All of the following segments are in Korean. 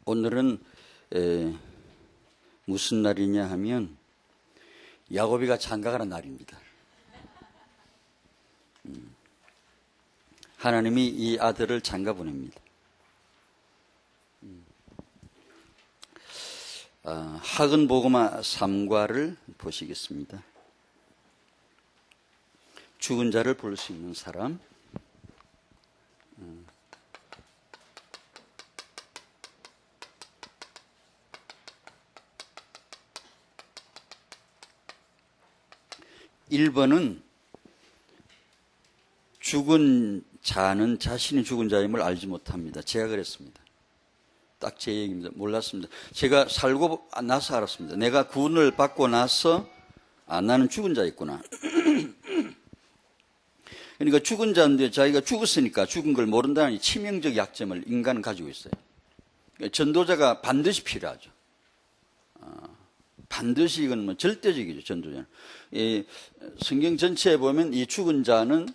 오늘은 무슨 날이냐 하면 야곱이가 장가가는 날입니다. 하나님이 이 아들을 장가 보냅니다. 학은보고마 3과를 보시겠습니다. 죽은 자를 볼 수 있는 사람, (1번은) 죽은 자는 자신이 죽은 자임을 알지 못합니다. 제가 그랬습니다. 딱 제 얘기입니다. 몰랐습니다. 제가 살고 나서 알았습니다. 내가 구원을 받고 나서 나는 죽은 자였구나. 그러니까 죽은 자인데 자기가 죽었으니까 죽은 걸 모른다는 치명적 약점을 인간은 가지고 있어요. 전도자가 반드시 필요하죠. 반드시 이건 뭐 절대적이죠, 전도자는. 성경 전체에 보면 이 죽은 자는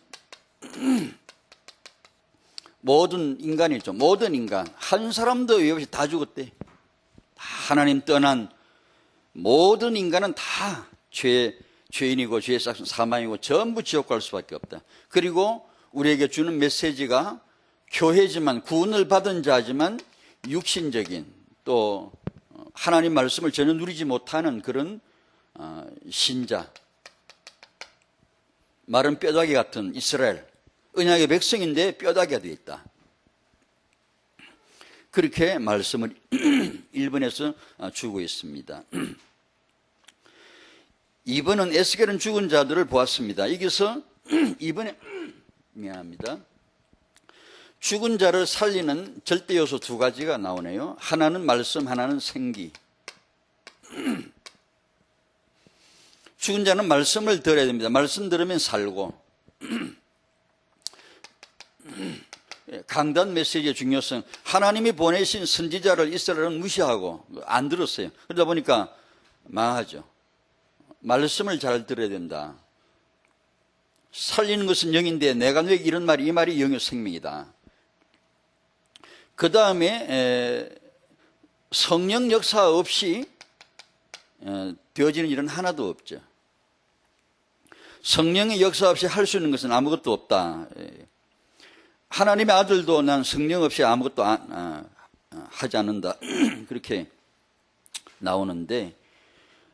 모든 인간이 있죠. 모든 인간. 한 사람도 외 없이 다 죽었대. 하나님 떠난 모든 인간은 다 죄인이고 죄의 싹은 사망이고 전부 지옥 갈 수밖에 없다. 그리고 우리에게 주는 메시지가 교회지만 구원을 받은 자지만 육신적인 또 하나님 말씀을 전혀 누리지 못하는 그런 신자, 마른 뼈다귀 같은 이스라엘, 언약의 백성인데 뼈다귀가 되어 있다. 그렇게 말씀을 1번에서 주고 있습니다. 2번은 에스겔은 죽은 자들을 보았습니다. 여기서 2번에 미안합니다. 죽은 자를 살리는 절대 요소 두 가지가 나오네요. 하나는 말씀, 하나는 생기. 죽은 자는 말씀을 들어야 됩니다. 말씀 들으면 살고. 강단 메시지의 중요성. 하나님이 보내신 선지자를 이스라엘은 무시하고 안 들었어요. 그러다 보니까 망하죠. 말씀을 잘 들어야 된다. 살리는 것은 영인데 내가 왜 이런 말이 이 말이 영의 생명이다. 그 다음에 성령 역사 없이 되어지는 일은 하나도 없죠. 성령의 역사 없이 할 수 있는 것은 아무것도 없다. 하나님의 아들도 난 성령 없이 아무것도 하지 않는다. 그렇게 나오는데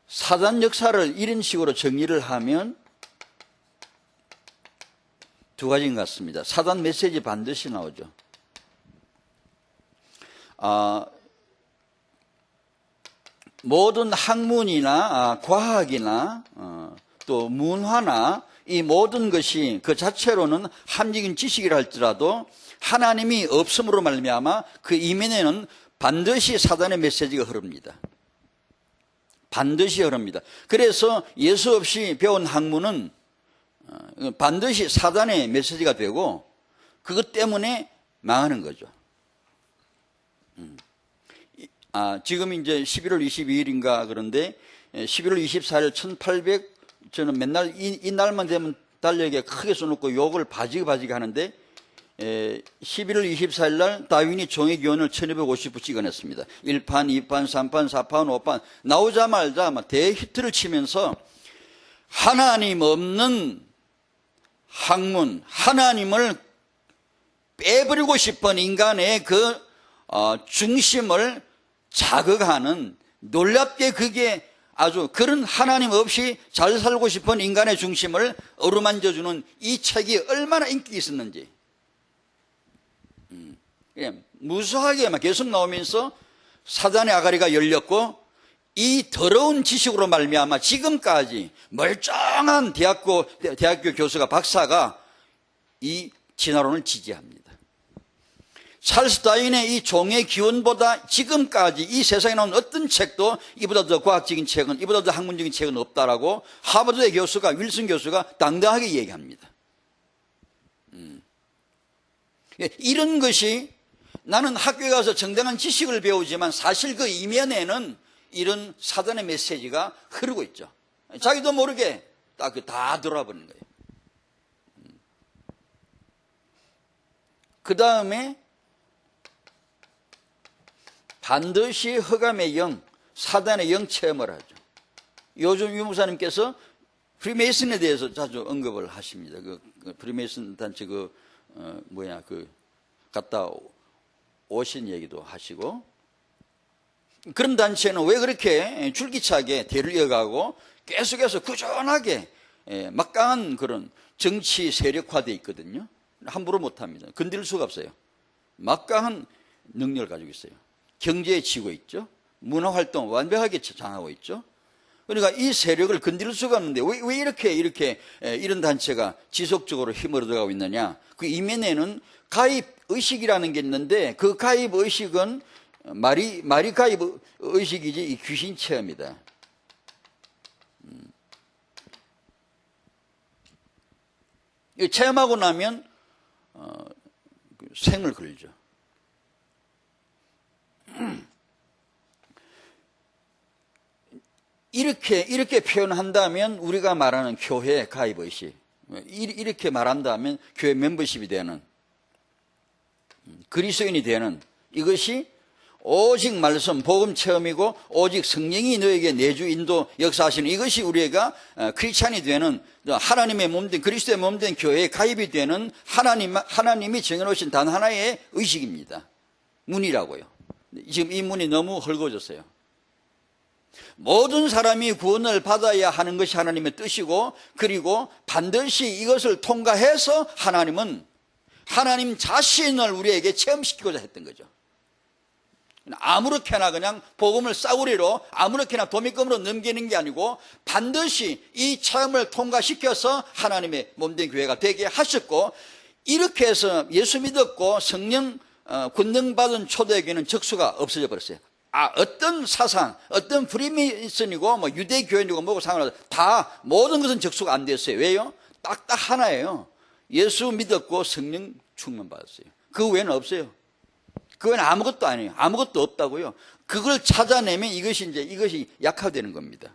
사단 역사를 이런 식으로 정리를 하면 두 가지인 것 같습니다. 사단 메시지 반드시 나오죠. 모든 학문이나 과학이나 또 문화나 이 모든 것이 그 자체로는 합리적인 지식이라 할지라도 하나님이 없음으로 말미암아 그 이면에는 반드시 사단의 메시지가 흐릅니다. 반드시 흐릅니다. 그래서 예수 없이 배운 학문은 반드시 사단의 메시지가 되고 그것 때문에 망하는 거죠. 지금 이제 11월 22일인가 그런데 11월 24일 1800 저는 맨날 이 날만 되면 달력에 크게 써놓고 욕을 바지게 하는데 11월 24일 날 다윈이 종의 기원을 1250부 찍어냈습니다. 1판, 2판, 3판, 4판, 5판 나오자마자 대히트를 치면서 하나님 없는 학문, 하나님을 빼버리고 싶은 인간의 그 중심을 자극하는 놀랍게 그게 아주 그런 하나님 없이 잘 살고 싶은 인간의 중심을 어루만져주는 이 책이 얼마나 인기가 있었는지 무수하게 계속 나오면서 사단의 아가리가 열렸고 이 더러운 지식으로 말미암아 지금까지 멀쩡한 대학교 교수가 박사가 이 진화론을 지지합니다. 찰스 다윈의 이 종의 기원보다 지금까지 이 세상에 나온 어떤 책도 이보다 더 과학적인 책은, 이보다 더 학문적인 책은 없다라고 하버드의 교수가, 윌슨 교수가 당당하게 얘기합니다. 이런 것이 나는 학교에 가서 정당한 지식을 배우지만 사실 그 이면에는 이런 사단의 메시지가 흐르고 있죠. 자기도 모르게 다 돌아버리는 거예요. 그 다음에 반드시 흑암의 영, 사단의 영 체험을 하죠. 요즘 유 목사님께서 프리메이슨에 대해서 자주 언급을 하십니다. 그 프리메이슨 단체 갔다 오신 얘기도 하시고, 그런 단체는 왜 그렇게 줄기차게 대를 이어가고 계속해서 꾸준하게 막강한 그런 정치 세력화되어 있거든요. 함부로 못합니다. 건드릴 수가 없어요. 막강한 능력을 가지고 있어요. 경제에 지고 있죠. 문화활동 완벽하게 장하고 있죠. 그러니까 이 세력을 건드릴 수가 없는데 왜 이렇게 이런 단체가 지속적으로 힘을 얻어가고 있느냐. 그 이면에는 가입 의식이라는 게 있는데, 그 가입 의식은 말이 가입 의식이지 이 귀신 체험이다. 체험하고 나면 생을 걸죠. 이렇게 표현한다면 우리가 말하는 교회 가입 의식, 이렇게 말한다면 교회 멤버십이 되는, 그리스도인이 되는, 이것이 오직 말씀, 복음 체험이고 오직 성령이 너에게 내주 인도 역사하시는, 이것이 우리가 크리스찬이 되는, 하나님의 몸된, 그리스도의 몸된 교회에 가입이 되는 하나님이 정해놓으신 단 하나의 의식입니다. 문이라고요. 지금 이 문이 너무 헐거워졌어요. 모든 사람이 구원을 받아야 하는 것이 하나님의 뜻이고, 그리고 반드시 이것을 통과해서 하나님은 하나님 자신을 우리에게 체험시키고자 했던 거죠. 아무렇게나 그냥 복음을 싸구리로 아무렇게나 도미금으로 넘기는 게 아니고 반드시 이 체험을 통과시켜서 하나님의 몸된 교회가 되게 하셨고, 이렇게 해서 예수 믿었고 성령 권능받은 초대교회는 적수가 없어져 버렸어요. 어떤 사상, 어떤 프리메이슨이고 유대교회이고 뭐고 상관없어요. 다 모든 것은 적수가 안 됐어요. 왜요? 딱 하나예요. 예수 믿었고 성령 충만 받았어요. 그 외에는 없어요. 그 외에는 아무것도 아니에요. 아무것도 없다고요. 그걸 찾아내면 이것이 약화되는 겁니다.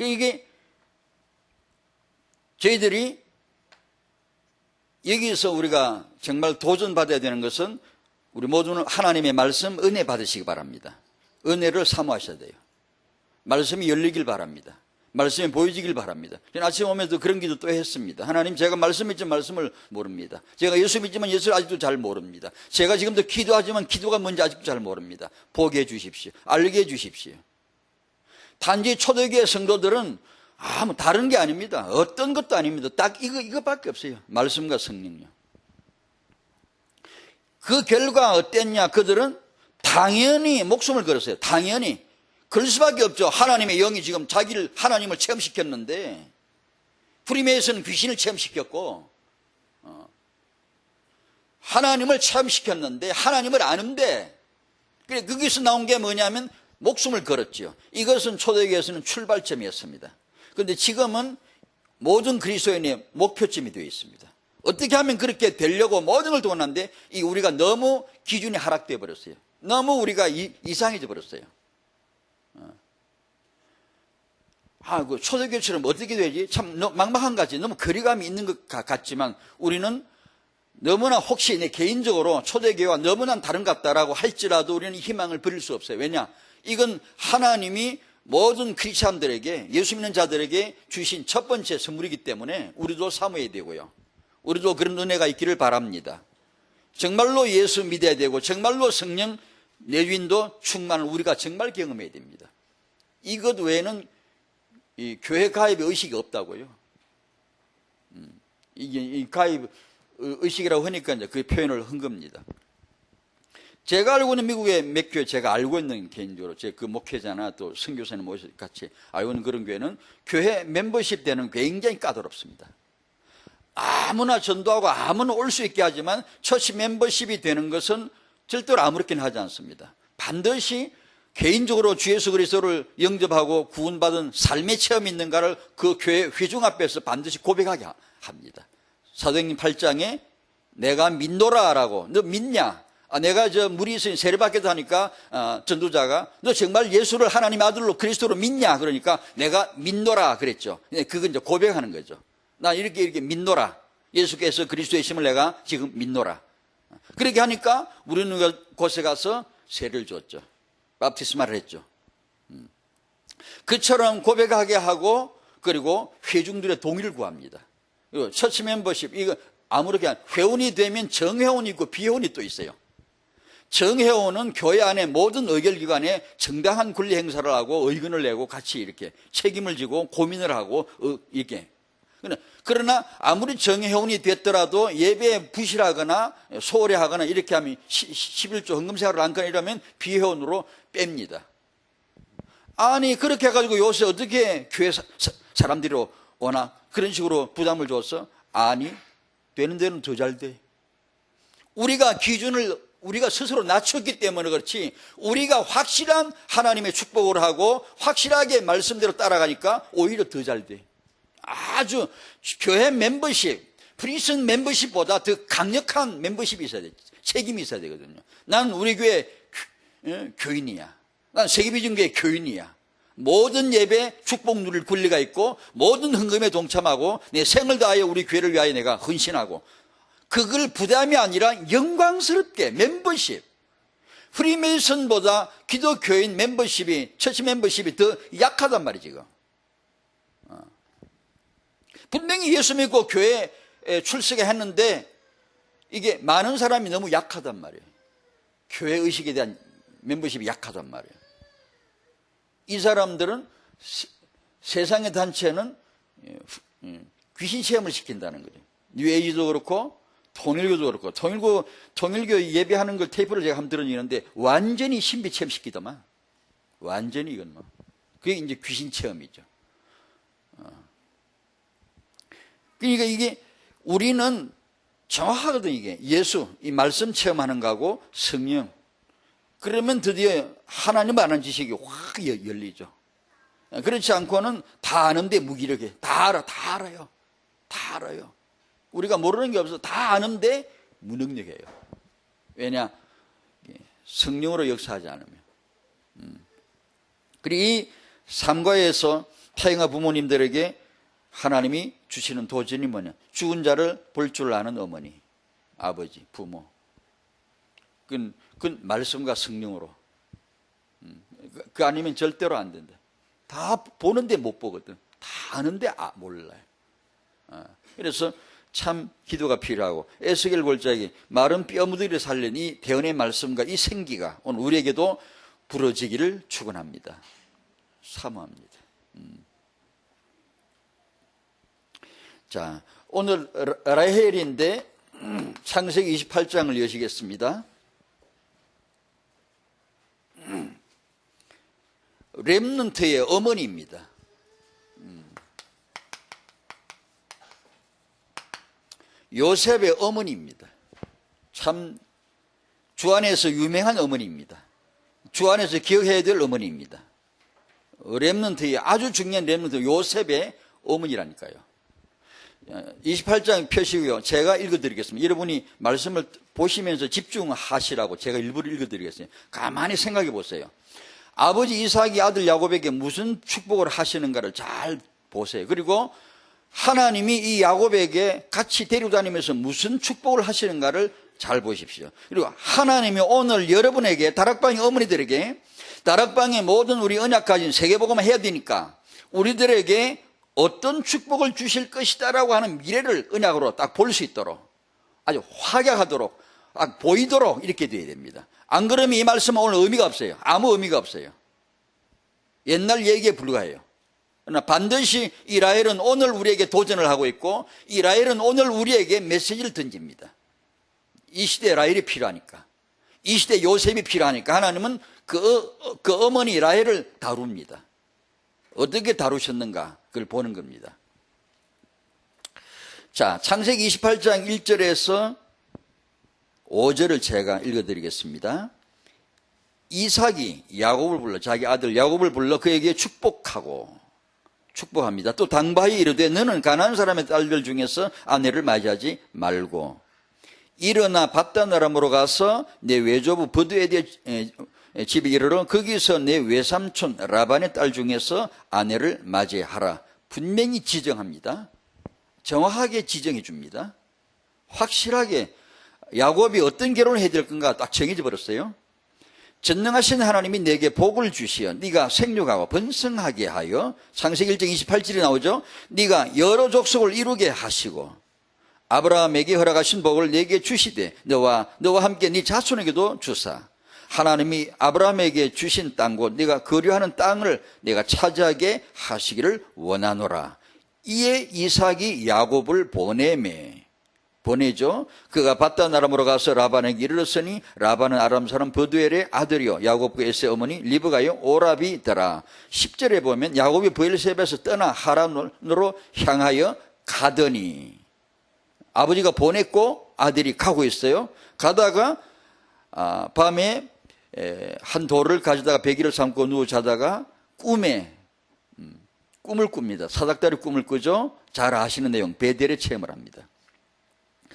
이게 저희들이 여기서 우리가 정말 도전받아야 되는 것은, 우리 모두는 하나님의 말씀 은혜 받으시기 바랍니다. 은혜를 사모하셔야 돼요. 말씀이 열리길 바랍니다. 말씀이 보여지길 바랍니다. 저는 아침에 오면서 그런 기도 또 했습니다. 하나님, 제가 말씀 믿지만 말씀을 모릅니다. 제가 예수 믿지만 예수를 아직도 잘 모릅니다. 제가 지금도 기도하지만 기도가 뭔지 아직도 잘 모릅니다. 보게 해 주십시오. 알게 해 주십시오. 단지 초대교회 성도들은 다른 게 아닙니다. 어떤 것도 아닙니다. 딱 이거밖에 없어요. 말씀과 성령요. 그 결과 어땠냐? 그들은 당연히 목숨을 걸었어요. 당연히. 그럴 수밖에 없죠. 하나님의 영이 지금 하나님을 체험시켰는데, 프리메이슨은 귀신을 체험시켰고, 하나님을 체험시켰는데, 하나님을 아는데, 그래, 거기서 나온 게 뭐냐면, 목숨을 걸었죠. 이것은 초대교회에서는 출발점이었습니다. 그런데 지금은 모든 그리스도인의 목표점이 되어 있습니다. 어떻게 하면 그렇게 되려고 모든 걸 도왔는데, 우리가 너무 기준이 하락되어 버렸어요. 너무 우리가 이상해져 버렸어요. 그 초대교회처럼 어떻게 되지? 참 막막한 거지. 너무 거리감이 있는 것 같지만, 우리는 너무나, 혹시 내 개인적으로 초대교회와 너무나 다른 것 같다라고 할지라도 우리는 희망을 버릴 수 없어요. 왜냐? 이건 하나님이 모든 크리스찬들에게, 예수 믿는 자들에게 주신 첫 번째 선물이기 때문에 우리도 사모해야 되고요. 우리도 그런 은혜가 있기를 바랍니다. 정말로 예수 믿어야 되고, 정말로 성령 내주인도 충만을 우리가 정말 경험해야 됩니다. 이것 외에는 이 교회 가입의 의식이 없다고요. 이게 이 가입 의식이라고 하니까 이제 그 표현을 한 겁니다. 제가 알고 있는 미국의 몇 교회, 제가 알고 있는 개인적으로 제 그 목회자나 또 선교사님 같이 알고 있는 그런 교회는 교회 멤버십 되는 굉장히 까다롭습니다. 아무나 전도하고 아무나 올 수 있게 하지만 처치 멤버십이 되는 것은 절대로 아무렇게나 하지 않습니다. 반드시 개인적으로 주 예수 그리스도를 영접하고 구원받은 삶의 체험이 있는가를 그 교회 회중 앞에서 반드시 고백하게 합니다. 사도행전 8장에 내가 믿노라라고, 너 믿냐? 내가 물이 있으니 세례받기도 하니까 전도자가 너 정말 예수를 하나님 아들로 그리스도로 믿냐? 그러니까 내가 믿노라 그랬죠. 그건 이제 고백하는 거죠. 나 이렇게 믿노라. 예수께서 그리스도의 심을 내가 지금 믿노라. 그렇게 하니까 우리는 곳에 가서 세를 줬죠. 바프티스마를 했죠. 그처럼 고백하게 하고 그리고 회중들의 동의를 구합니다. 그리고 처치 멤버십, 이거 아무렇게 회원이 되면 정회원이 있고 비회원이 또 있어요. 정회원은 교회 안에 모든 의결기관에 정당한 권리 행사를 하고 의견을 내고 같이 이렇게 책임을 지고 고민을 하고 이렇게. 그러나 아무리 정회원이 됐더라도 예배에 부실하거나 소홀히 하거나 이렇게 하면 11조 헌금생활을 안 하거나 이러면 비회원으로 뺍니다. 아니 그렇게 해가지고 요새 어떻게 교회 사람들이 오나 그런 식으로 부담을 줬어? 아니 되는 데는 더 잘 돼. 우리가 기준을 우리가 스스로 낮췄기 때문에 그렇지 우리가 확실한 하나님의 축복을 하고 확실하게 말씀대로 따라가니까 오히려 더 잘 돼. 아주 교회 멤버십, 프리슨 멤버십보다 더 강력한 멤버십이 있어야 돼. 책임이 있어야 되거든요. 난 우리 교회 교인이야. 난 세계비전교회 교인이야. 모든 예배 축복 누릴 권리가 있고 모든 헌금에 동참하고 내 생을 다하여 우리 교회를 위하여 내가 헌신하고 그걸 부담이 아니라 영광스럽게 멤버십. 프리메이슨보다 기독교인 멤버십이 처치 멤버십이 더 약하단 말이지 지금. 분명히 예수 믿고 교회에 출석해 했는데 이게 많은 사람이 너무 약하단 말이에요. 교회 의식에 대한 멤버십이 약하단 말이에요. 이 사람들은 세상의 단체는 귀신 체험을 시킨다는 거죠. 뉴에이지도 그렇고 통일교도 그렇고 통일교 예배하는 걸 테이프를 제가 한번 들었는데 완전히 신비 체험 시키더만. 완전히 이건 뭐 그게 이제 귀신 체험이죠. 그러니까 이게 우리는 정확하거든. 이게 예수 이 말씀 체험하는 거하고 성령. 그러면 드디어 하나님 아는 지식이 확 열리죠. 그렇지 않고는 다 아는데 무기력해. 다 알아요. 다 알아요. 우리가 모르는 게 없어. 다 아는데 무능력해요. 왜냐? 성령으로 역사하지 않으면. 그리고 이 삼가에서 태영아 부모님들에게 하나님이 주시는 도전이 뭐냐? 죽은 자를 볼 줄 아는 어머니, 아버지, 부모. 그건 말씀과 성령으로. 그 아니면 절대로 안 된다. 다 보는데 못 보거든. 다 아는데 몰라요. 그래서 참 기도가 필요하고 에스겔 골짜기 마른 뼈무더기를 살린 이 대언의 말씀과 이 생기가 오늘 우리에게도 부러지기를 축원합니다. 사모합니다. 자, 오늘 라헬인데 창세기 28장을 여시겠습니다. 렘넌트의 어머니입니다. 요셉의 어머니입니다. 참 주 안에서 유명한 어머니입니다. 주 안에서 기억해야 될 어머니입니다. 렘넌트의 아주 중요한 렘넌트 요셉의 어머니라니까요. 28장 펴시고요. 제가 읽어드리겠습니다. 여러분이 말씀을 보시면서 집중하시라고 제가 일부러 읽어드리겠습니다. 가만히 생각해 보세요. 아버지 이삭이 아들 야곱에게 무슨 축복을 하시는가를 잘 보세요. 그리고 하나님이 이 야곱에게 같이 데리고 다니면서 무슨 축복을 하시는가를 잘 보십시오. 그리고 하나님이 오늘 여러분에게 다락방의 어머니들에게 다락방의 모든 우리 언약 가진 세계복음을 해야 되니까 우리들에게 어떤 축복을 주실 것이다라고 하는 미래를 언약으로 딱 볼 수 있도록 아주 확약하도록 보이도록 이렇게 돼야 됩니다. 안 그러면 이 말씀은 오늘 의미가 없어요. 아무 의미가 없어요. 옛날 얘기에 불과해요. 그러나 반드시 이 라헬은 오늘 우리에게 도전을 하고 있고 이 라헬은 오늘 우리에게 메시지를 던집니다. 이 시대에 라헬이 필요하니까 이 시대에 요셉이 필요하니까 하나님은 그 어머니 라헬을 다룹니다. 어떻게 다루셨는가 그걸 보는 겁니다. 자, 창세기 28장 1절에서 5절을 제가 읽어드리겠습니다. 이삭이 야곱을 불러 자기 아들 야곱을 불러 그에게 축복합니다. 또 당바히 이르되 너는 가나안 사람의 딸들 중에서 아내를 맞이하지 말고 일어나 밧단아람으로 가서 내 외조부 버드에게 집에 이르러 거기서 내 외삼촌 라반의 딸 중에서 아내를 맞이하라. 분명히 지정합니다. 정확하게 지정해 줍니다. 확실하게 야곱이 어떤 결혼을 해야 될 건가 딱 정해져 버렸어요. 전능하신 하나님이 내게 복을 주시어 네가 생육하고 번성하게 하여, 창세기 1장 28절에 나오죠. 네가 여러 족속을 이루게 하시고 아브라함에게 허락하신 복을 내게 주시되 너와 함께 네 자손에게도 주사, 하나님이 아브라함에게 주신 땅 곧 네가 거류하는 땅을 내가 차지하게 하시기를 원하노라. 이에 이삭이 야곱을 보내죠. 그가 밧단 아람으로 가서 라반에게 이르렀으니 라반은 아람 사람 버두엘의 아들이요 야곱과 에서의 어머니 리브가요 오라비더라. 10절에 보면 야곱이 브엘세바에서 떠나 하란으로 향하여 가더니, 아버지가 보냈고 아들이 가고 있어요. 가다가 밤에 한 돌을 가져다가 베개를 삼고 누워 자다가 꿈을 꿉니다. 사닥다리 꿈을 꾸죠. 잘 아시는 내용, 베델의 체험을 합니다.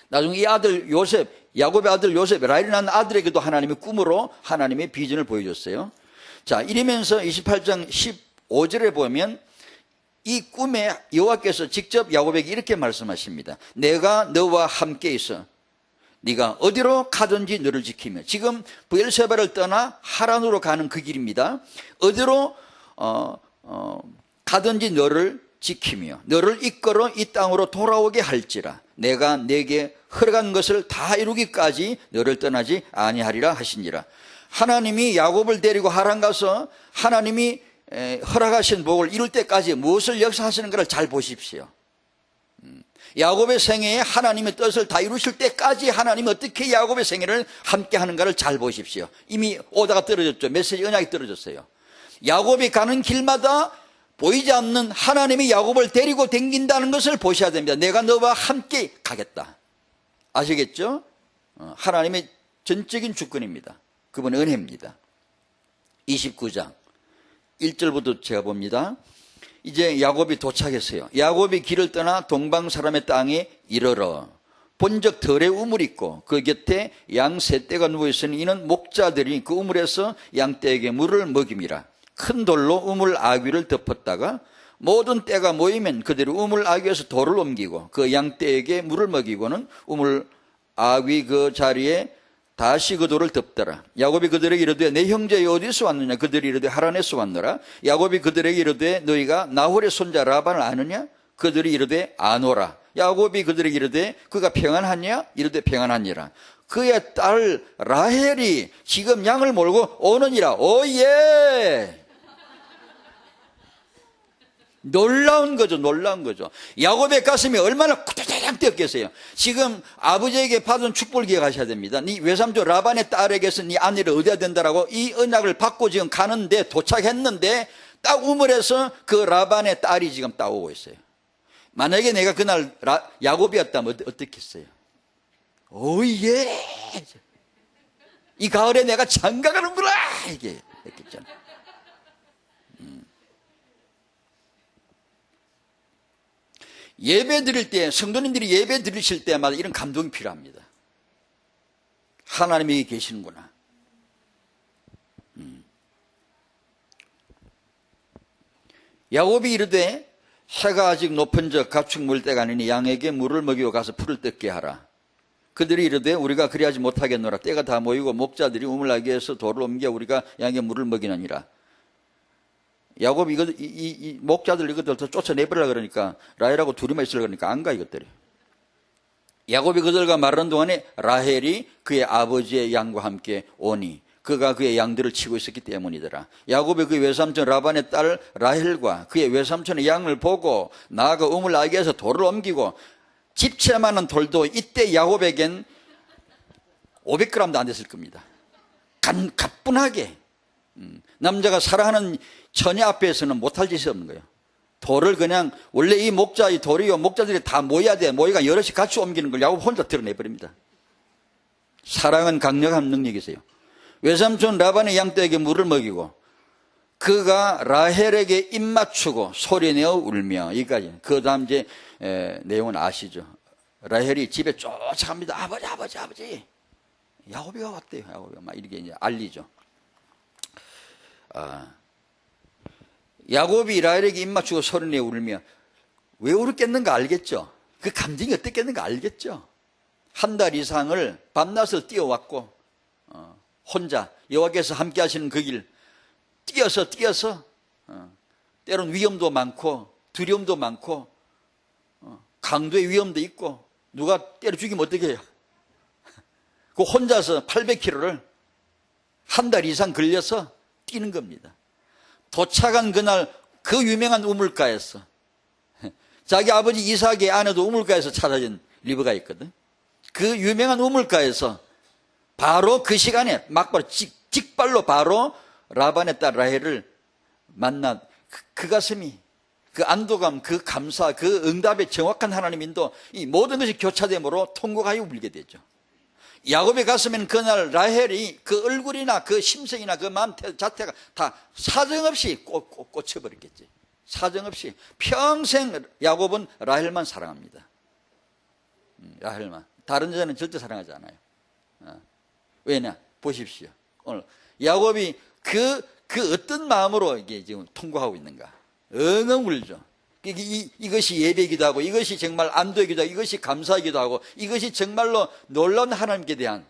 나중에 이 아들 요셉, 야곱의 아들 요셉, 라헬이 낳은 아들에게도 하나님의 꿈으로 하나님의 비전을 보여줬어요. 자, 이러면서 28장 15절에 보면 이 꿈에 여호와께서 직접 야곱에게 이렇게 말씀하십니다. 내가 너와 함께 있어 네가 어디로 가든지 너를 지키며, 지금 브엘세바를 떠나 하란으로 가는 그 길입니다. 어디로 가든지 너를 지키며 너를 이끌어 이 땅으로 돌아오게 할지라. 내가 내게 허락한 것을 다 이루기까지 너를 떠나지 아니하리라 하시니라. 하나님이 야곱을 데리고 하란 가서 하나님이 허락하신 복을 이룰 때까지 무엇을 역사하시는가를 잘 보십시오. 야곱의 생애에 하나님의 뜻을 다 이루실 때까지 하나님이 어떻게 야곱의 생애를 함께 하는가를 잘 보십시오. 이미 오다가 떨어졌죠. 메시지 언약이 떨어졌어요. 야곱이 가는 길마다 보이지 않는 하나님이 야곱을 데리고 댕긴다는 것을 보셔야 됩니다. 내가 너와 함께 가겠다. 아시겠죠? 하나님의 전적인 주권입니다. 그분의 은혜입니다. 29장 1절부터 제가 봅니다. 이제 야곱이 도착했어요. 야곱이 길을 떠나 동방 사람의 땅에 이르러 본적 덜에 우물이 있고 그 곁에 양 세 떼가 누워있으니 이는 목자들이 그 우물에서 양떼에게 물을 먹임이라. 큰 돌로 우물 아귀를 덮었다가 모든 떼가 모이면 그들이 우물 아귀에서 돌을 옮기고 그 양떼에게 물을 먹이고는 우물 아귀 그 자리에 다시 그 돌을 덮더라. 야곱이 그들에게 이르되 내 형제여 어디서 왔느냐. 그들이 이르되 하란에서 왔노라. 야곱이 그들에게 이르되 너희가 나홀의 손자 라반을 아느냐. 그들이 이르되 아노라. 야곱이 그들에게 이르되 그가 평안하냐. 이르되 평안하니라. 그의 딸 라헬이 지금 양을 몰고 오느니라. 오예. 놀라운 거죠. 놀라운 거죠. 야곱의 가슴이 얼마나 꾸덕꾸덕 뛰었겠어요. 지금 아버지에게 받은 축복을 기억하셔야 됩니다. 네 외삼촌 라반의 딸에게서 네 아내를 얻어야 된다라고 이 언약을 받고 지금 가는데 도착했는데 딱 우물에서 그 라반의 딸이 지금 따오고 있어요. 만약에 내가 그날 야곱이었다면 어떻겠어요? 오예. 이 가을에 내가 장가 가는구나. 이게 했겠잖아요. 예배 드릴 때, 성도님들이 예배 드리실 때마다 이런 감동이 필요합니다. 하나님이 계시는구나. 야곱이 이르되 해가 아직 높은 적 가축 물 때가 아니니 양에게 물을 먹이고 가서 풀을 뜯게 하라. 그들이 이르되 우리가 그리하지 못하겠노라. 때가 다 모이고 목자들이 우물나기에서 돌을 옮겨 우리가 양에게 물을 먹이느니라. 야곱이 이 목자들 이것들 더 쫓아내버리라 그러니까 라헬하고 둘이만 있으려 그러니까 안 가 이것들이. 야곱이 그들과 말하는 동안에 라헬이 그의 아버지의 양과 함께 오니 그가 그의 양들을 치고 있었기 때문이더라. 야곱이 그의 외삼촌 라반의 딸 라헬과 그의 외삼촌의 양을 보고 나아가 우물 아귀에서 돌을 옮기고 집채만한 돌도 이때 야곱에겐 500g도 안 됐을 겁니다. 가뿐하게 남자가 사랑하는 처녀 앞에서는 못할 짓이 없는 거예요. 돌을 그냥 원래 이 목자의 돌이요 목자들이 다 모여야 돼. 모이가 여럿이 같이 옮기는 걸 야곱 혼자 드러내버립니다. 사랑은 강력한 능력이세요. 외삼촌 라반의 양떼에게 물을 먹이고 그가 라헬에게 입 맞추고 소리내어 울며 여기까지. 그 다음 이제 내용은 아시죠. 라헬이 집에 쫓아갑니다. 아버지 야곱이가 왔대요. 야곱이가 막 이렇게 이제 알리죠. 야곱이 라헬에게 입 맞추고 소리내어 울며 왜 울었겠는가 알겠죠. 그 감정이 어땠겠는가 알겠죠. 한 달 이상을 밤낮을 뛰어왔고 혼자 여호와께서 함께 하시는 그 길 뛰어서 때론 위험도 많고 두려움도 많고 강도의 위험도 있고 누가 때려 죽이면 어떻게 해요? 그 혼자서 800km를 한 달 이상 걸려서 뛰는 겁니다. 도착한 그날 그 유명한 우물가에서 자기 아버지 이삭의 아내도 우물가에서 찾아진 리브가 있거든. 그 유명한 우물가에서 바로 그 시간에 막바로 직발로 바로 라반의 딸 라헬을 만나 그 가슴이 그 안도감, 그 감사, 그 응답의 정확한 하나님 인도, 이 모든 것이 교차됨으로 통곡하여 울게 되죠. 야곱의 가슴에는 그날 라헬이 그 얼굴이나 그 심성이나 그 마음 자체가 다 사정없이 꽂혀버렸겠지. 사정없이 평생 야곱은 라헬만 사랑합니다. 라헬만. 다른 여자는 절대 사랑하지 않아요. 왜냐? 보십시오. 오늘 야곱이 그 어떤 마음으로 이게 지금 통곡하고 있는가? 엉엉 울죠. 이것이 예배이기도 하고, 이것이 정말 안도이기도 하고, 이것이 감사이기도 하고, 이것이 정말로 놀라운 하나님께 대한,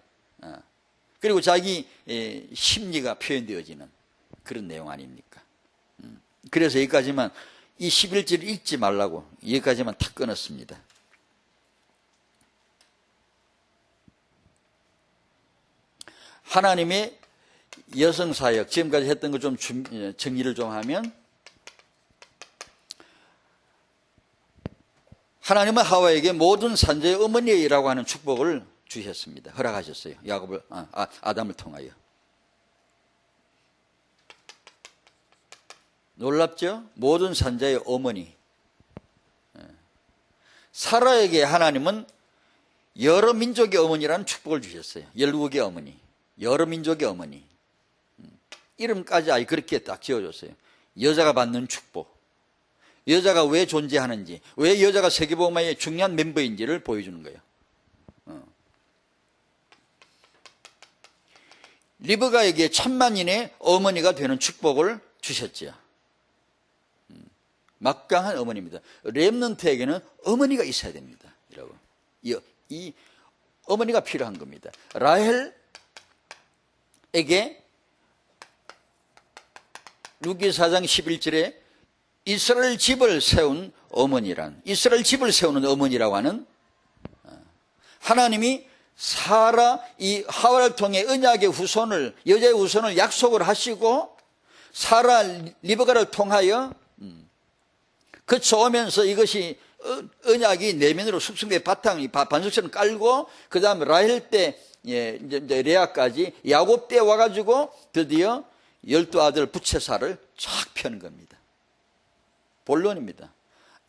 그리고 자기 심리가 표현되어지는 그런 내용 아닙니까? 그래서 여기까지만, 이 11절을 읽지 말라고 여기까지만 탁 끊었습니다. 하나님의 여성사역, 지금까지 했던 거 좀 정리를 좀 하면, 하나님은 하와에게 모든 산자의 어머니라고 하는 축복을 주셨습니다. 허락하셨어요. 야곱을, 아담을 통하여. 놀랍죠? 모든 산자의 어머니. 사라에게 하나님은 여러 민족의 어머니라는 축복을 주셨어요. 17의 어머니. 여러 민족의 어머니. 이름까지 아예 그렇게 딱 지어줬어요. 여자가 받는 축복. 여자가 왜 존재하는지, 왜 여자가 세계복음화의 중요한 멤버인지를 보여주는 거예요. 리브가에게 천만인의 어머니가 되는 축복을 주셨지요. 막강한 어머니입니다. 렘넌트에게는 어머니가 있어야 됩니다. 여러분, 이 어머니가 필요한 겁니다. 라헬에게 루기 4장 11절에 이스라엘 집을 세운 어머니란, 이스라엘 집을 세우는 어머니라고 하는, 하나님이 사라 이 하와를 통해 언약의 후손을, 여자의 후손을 약속을 하시고 사라 리브가를 통하여 거쳐오면서 이것이 언약이 내면으로 숙성된 바탕이 반석처럼 깔고, 그 다음 라헬 때 이제 레아까지 야곱 때 와가지고 드디어 12아들 부채살을 쫙 펴는 겁니다. 본론입니다.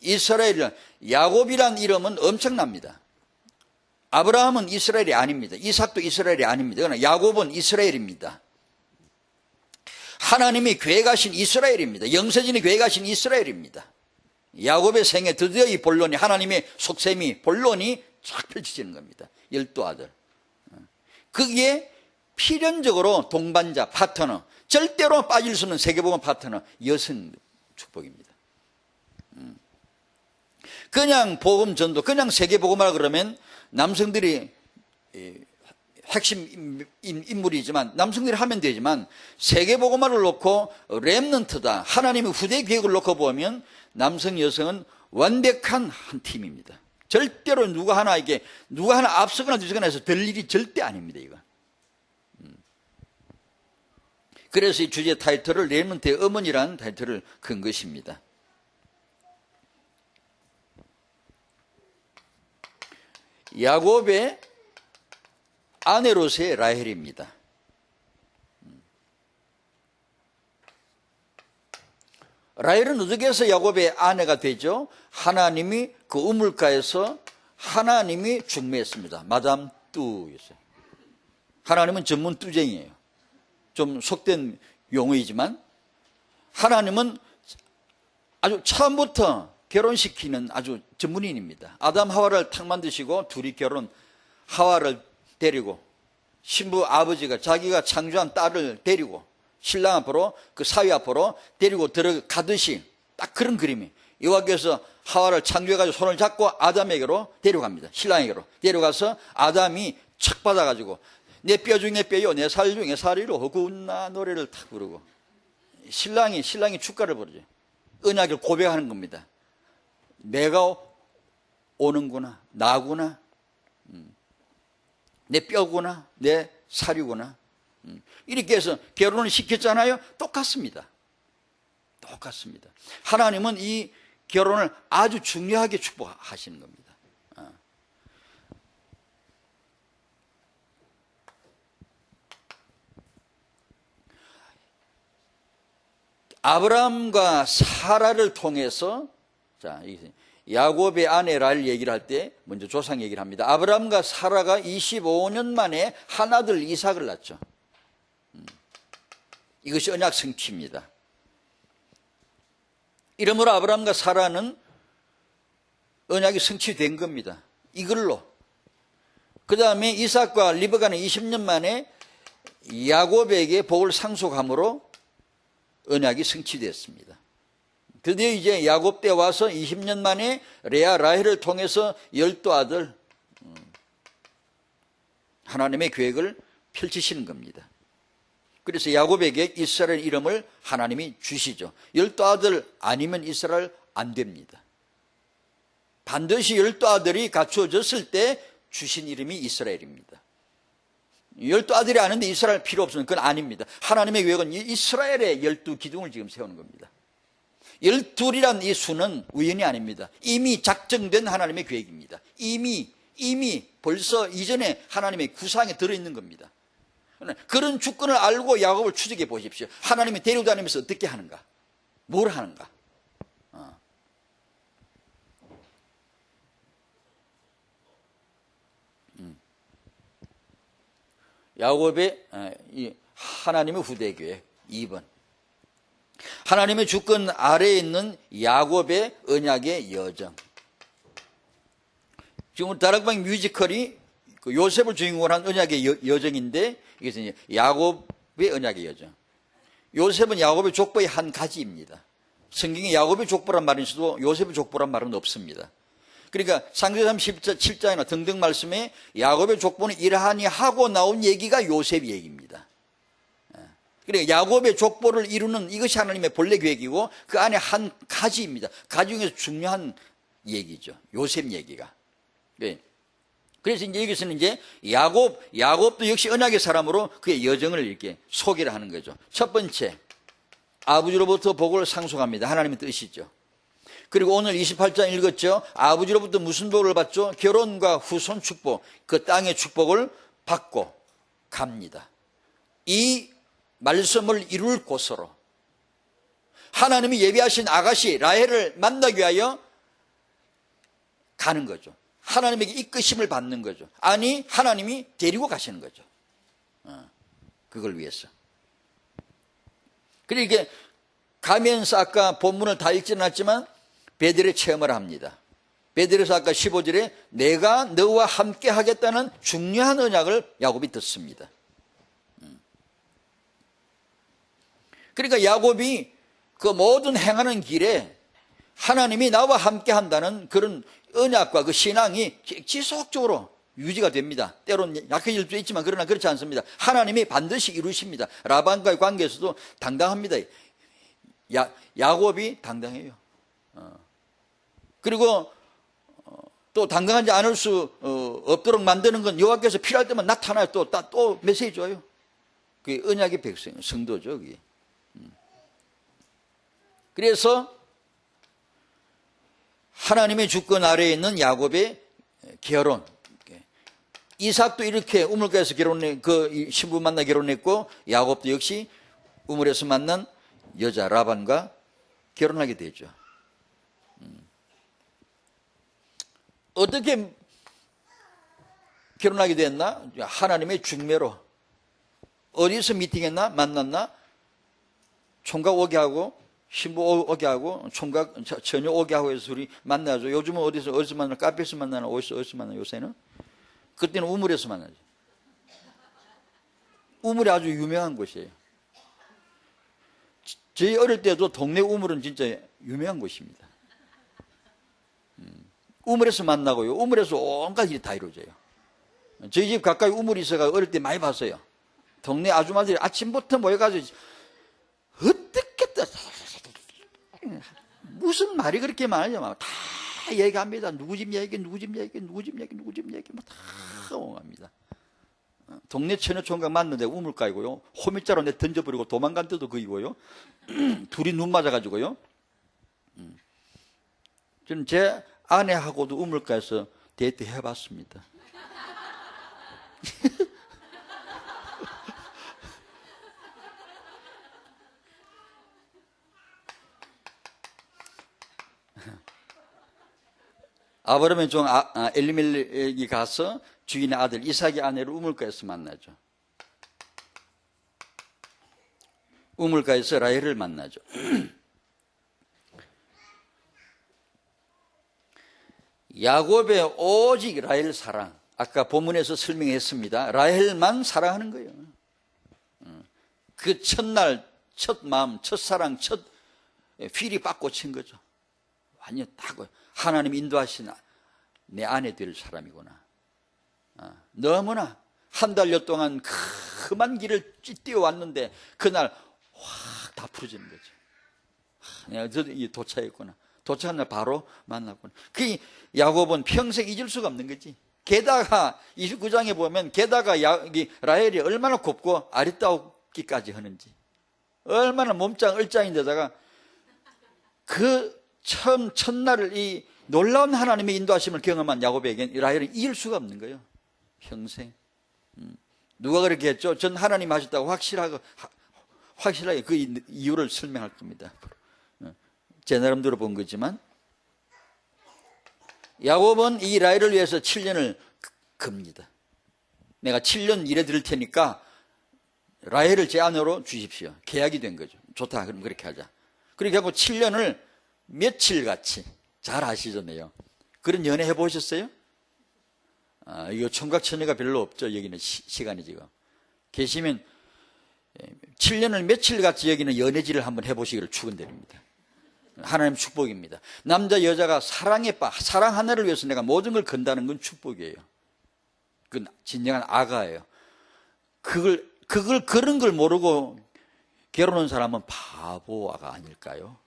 이스라엘, 야곱이란 이름은 엄청납니다. 아브라함은 이스라엘이 아닙니다. 이삭도 이스라엘이 아닙니다. 그러나 야곱은 이스라엘입니다. 하나님이 계획하신 이스라엘입니다. 영세전에 계획하신 이스라엘입니다. 야곱의 생에 드디어 이 본론이, 하나님의 속셈이, 본론이 쫙 펼쳐지는 겁니다. 12아들. 그게 필연적으로 동반자, 파트너, 절대로 빠질 수 없는 세계복음 파트너, 여성 축복입니다. 그냥 복음 전도, 그냥 세계복음하라 그러면 남성들이 핵심 인물이지만, 남성들이 하면 되지만, 세계복음화를 놓고 렘넌트다, 하나님의 후대 계획을 놓고 보면 남성 여성은 완벽한 한 팀입니다. 절대로 누가 하나 앞서거나 뒤서거나 해서 될 일이 절대 아닙니다. 이거. 그래서 이 주제 타이틀을 렘넌트의 어머니라는 타이틀을 건 것입니다. 야곱의 아내로서의 라헬입니다. 라헬은 어떻게 해서 야곱의 아내가 되죠? 하나님이 그 우물가에서 하나님이 중매했습니다. 마담 뚜였어요. 하나님은 전문 뚜쟁이에요. 좀 속된 용어이지만 하나님은 아주 처음부터 결혼시키는 아주 전문인입니다. 아담 하와를 탁 만드시고 둘이 하와를 데리고, 신부 아버지가 자기가 창조한 딸을 데리고 신랑 앞으로, 그 사위 앞으로 데리고 들어가듯이 딱 그런 그림이, 여호와께서 하와를 창조해가지고 손을 잡고 아담에게로 데려갑니다. 신랑에게로 데려가서 아담이 척 받아가지고 내 뼈 중에 뼈요 내 살 중에 살이로 허구나 노래를 탁 부르고 신랑이 축가를 부르죠. 언약을 고백하는 겁니다. 내가 오는구나, 나구나, 내 뼈구나, 내 살이구나. 이렇게 해서 결혼을 시켰잖아요. 똑같습니다. 똑같습니다. 하나님은 이 결혼을 아주 중요하게 축복하시는 겁니다. 아브라함과 사라를 통해서, 자, 야곱의 아내 라헬 얘기를 할 때 먼저 조상 얘기를 합니다. 아브라함과 사라가 25년 만에 한 아들 이삭을 낳죠. 이것이 언약 성취입니다. 이러므로 아브라함과 사라는 언약이 성취된 겁니다. 이걸로. 그 다음에 이삭과 리브가는 20년 만에 야곱에게 복을 상속함으로 언약이 성취됐습니다. 드디어 이제 야곱 때 와서 20년 만에 레아 라헬을 통해서 12아들 하나님의 계획을 펼치시는 겁니다. 그래서 야곱에게 이스라엘 이름을 하나님이 주시죠. 12아들 아니면 이스라엘 안 됩니다. 반드시 12아들이 갖추어졌을 때 주신 이름이 이스라엘입니다. 12아들이 아는데 이스라엘 필요 없으면 그건 아닙니다. 하나님의 계획은 이스라엘의 12기둥을 지금 세우는 겁니다. 12이란 이 수는 우연이 아닙니다. 이미 작정된 하나님의 계획입니다. 이미 벌써 이전에 하나님의 구상에 들어있는 겁니다. 그런 주권을 알고 야곱을 추적해 보십시오. 하나님이 데려다니면서 어떻게 하는가? 뭘 하는가? 야곱의 하나님의 후대 계획 2번. 하나님의 주권 아래에 있는 야곱의 언약의 여정. 지금 다락방 뮤지컬이 요셉을 주인공으로 한 언약의 여정인데 이것은 이제 야곱의 언약의 여정. 요셉은 야곱의 족보의 한 가지입니다. 성경에 야곱의 족보란 말이 있어도 요셉의 족보란 말은 없습니다. 그러니까 상세삼 17장이나 등등 말씀에 야곱의 족보는 이러하니 하고 나온 얘기가 요셉 얘기입니다. 그러니까 야곱의 족보를 이루는 이것이 하나님의 본래 계획이고 그 안에 한 가지입니다. 가지 중에서 중요한 얘기죠. 요셉 얘기가. 그래서 이제 여기서는 이제 야곱도 역시 언약의 사람으로 그의 여정을 이렇게 소개를 하는 거죠. 첫 번째, 아버지로부터 복을 상속합니다. 하나님의 뜻이죠. 그리고 오늘 28장 읽었죠. 아버지로부터 무슨 복을 받죠? 결혼과 후손 축복, 그 땅의 축복을 받고 갑니다. 이 말씀을 이룰 곳으로 하나님이 예비하신 아가씨 라헬을 만나기 위하여 가는 거죠. 하나님에게 이끄심을 받는 거죠. 아니, 하나님이 데리고 가시는 거죠. 그걸 위해서. 그러니까 가면서 아까 본문을 다 읽지는 않았지만 베델의 체험을 합니다. 베델에서 아까 15절에 내가 너와 함께 하겠다는 중요한 언약을 야곱이 듣습니다. 그러니까 야곱이 그 모든 행하는 길에 하나님이 나와 함께 한다는 그런 언약과 그 신앙이 지속적으로 유지가 됩니다. 때로는 약해질 수도 있지만 그러나 그렇지 않습니다. 하나님이 반드시 이루십니다. 라반과의 관계에서도 당당합니다. 야곱이 당당해요. 그리고 또 당당하지 않을 수 없도록 만드는 건 여호와께서 필요할 때만 나타나요. 또 메시지 줘요. 그게 언약의 백성, 성도죠. 그게. 그래서 하나님의 주권 아래에 있는 야곱의 결혼. 이삭도 이렇게 우물가에서 그 신부 만나 결혼했고 야곱도 역시 우물에서 만난 여자 라반과 결혼하게 되죠. 어떻게 결혼하게 됐나? 하나님의 중매로. 어디서 미팅했나? 만났나? 총각 오게 하고 신부 오게 하고 총각 처녀 오게 하고 해서 둘이 만나죠. 요즘은 어디서 만나? 카페에서 만나나? 어디서 만나? 요새는? 그때는 우물에서 만나죠. 우물이 아주 유명한 곳이에요. 저희 어릴 때도 동네 우물은 진짜 유명한 곳입니다. 우물에서 만나고요. 우물에서 온갖 일이 다 이루어져요. 저희 집 가까이 우물이 있어가 어릴 때 많이 봤어요. 동네 아줌마들이 아침부터 모여가지고 어떻게 무슨 말이 그렇게 많으냐 다 얘기합니다. 누구 집 얘기, 누구 집 얘기, 누구 집 얘기, 누구 집 얘기 다 옹합니다. 동네 처녀총각 맞는데 우물가이고요. 호밀자로 내 던져버리고 도망간 데도 그이고요. 둘이 눈 맞아가지고요. 저는 제 아내하고도 우물가에서 데이트 해봤습니다. 아브라함의 종 엘리멜렉이 가서 주인의 아들 이삭의 아내를 우물가에서 만나죠. 우물가에서 라헬을 만나죠. 야곱의 오직 라헬 사랑, 아까 본문에서 설명했습니다. 라헬만 사랑하는 거예요. 그 첫날, 첫 마음, 첫사랑, 첫 필이 받고 친 거죠. 완전 딱 하나님 인도하신 내 아내 될 사람이구나. 너무나 한 달여 동안 험한 길을 뛰어왔는데 그날 확 다 풀어지는 거죠. 내가 도착했구나. 도착한 날 바로 만났구나. 그 야곱은 평생 잊을 수가 없는 거지. 게다가 29장에 보면 게다가 라헬이 얼마나 곱고 아리따우기까지 하는지, 얼마나 몸짱 얼짱인데다가 그 첫날을 이 놀라운 하나님의 인도하심을 경험한 야곱에겐 라헬은 잊을 수가 없는 거예요. 평생. 누가 그렇게 했죠? 전 하나님 하셨다고 확실하게 그 이유를 설명할 겁니다. 제 나름대로 본 거지만 야곱은 이 라헬을 위해서 7년을 겁니다. 내가 7년 일해 드릴 테니까 라헬을 제 아내로 주십시오. 계약이 된 거죠. 좋다, 그럼 그렇게 하자. 그렇게 하고 7년을 며칠같이, 잘 아시잖아요. 그런 연애 해보셨어요? 이거 총각처녀가 별로 없죠. 여기는 시간이 지금. 계시면 7년을 며칠같이 여기는 연애질을 한번 해보시기를 축원드립니다. 하나님 축복입니다. 남자 여자가 사랑 하나를 위해서 내가 모든 걸 건다는 건 축복이에요. 그건 진정한 아가예요. 그런 걸 모르고 결혼한 사람은 바보아가 아닐까요?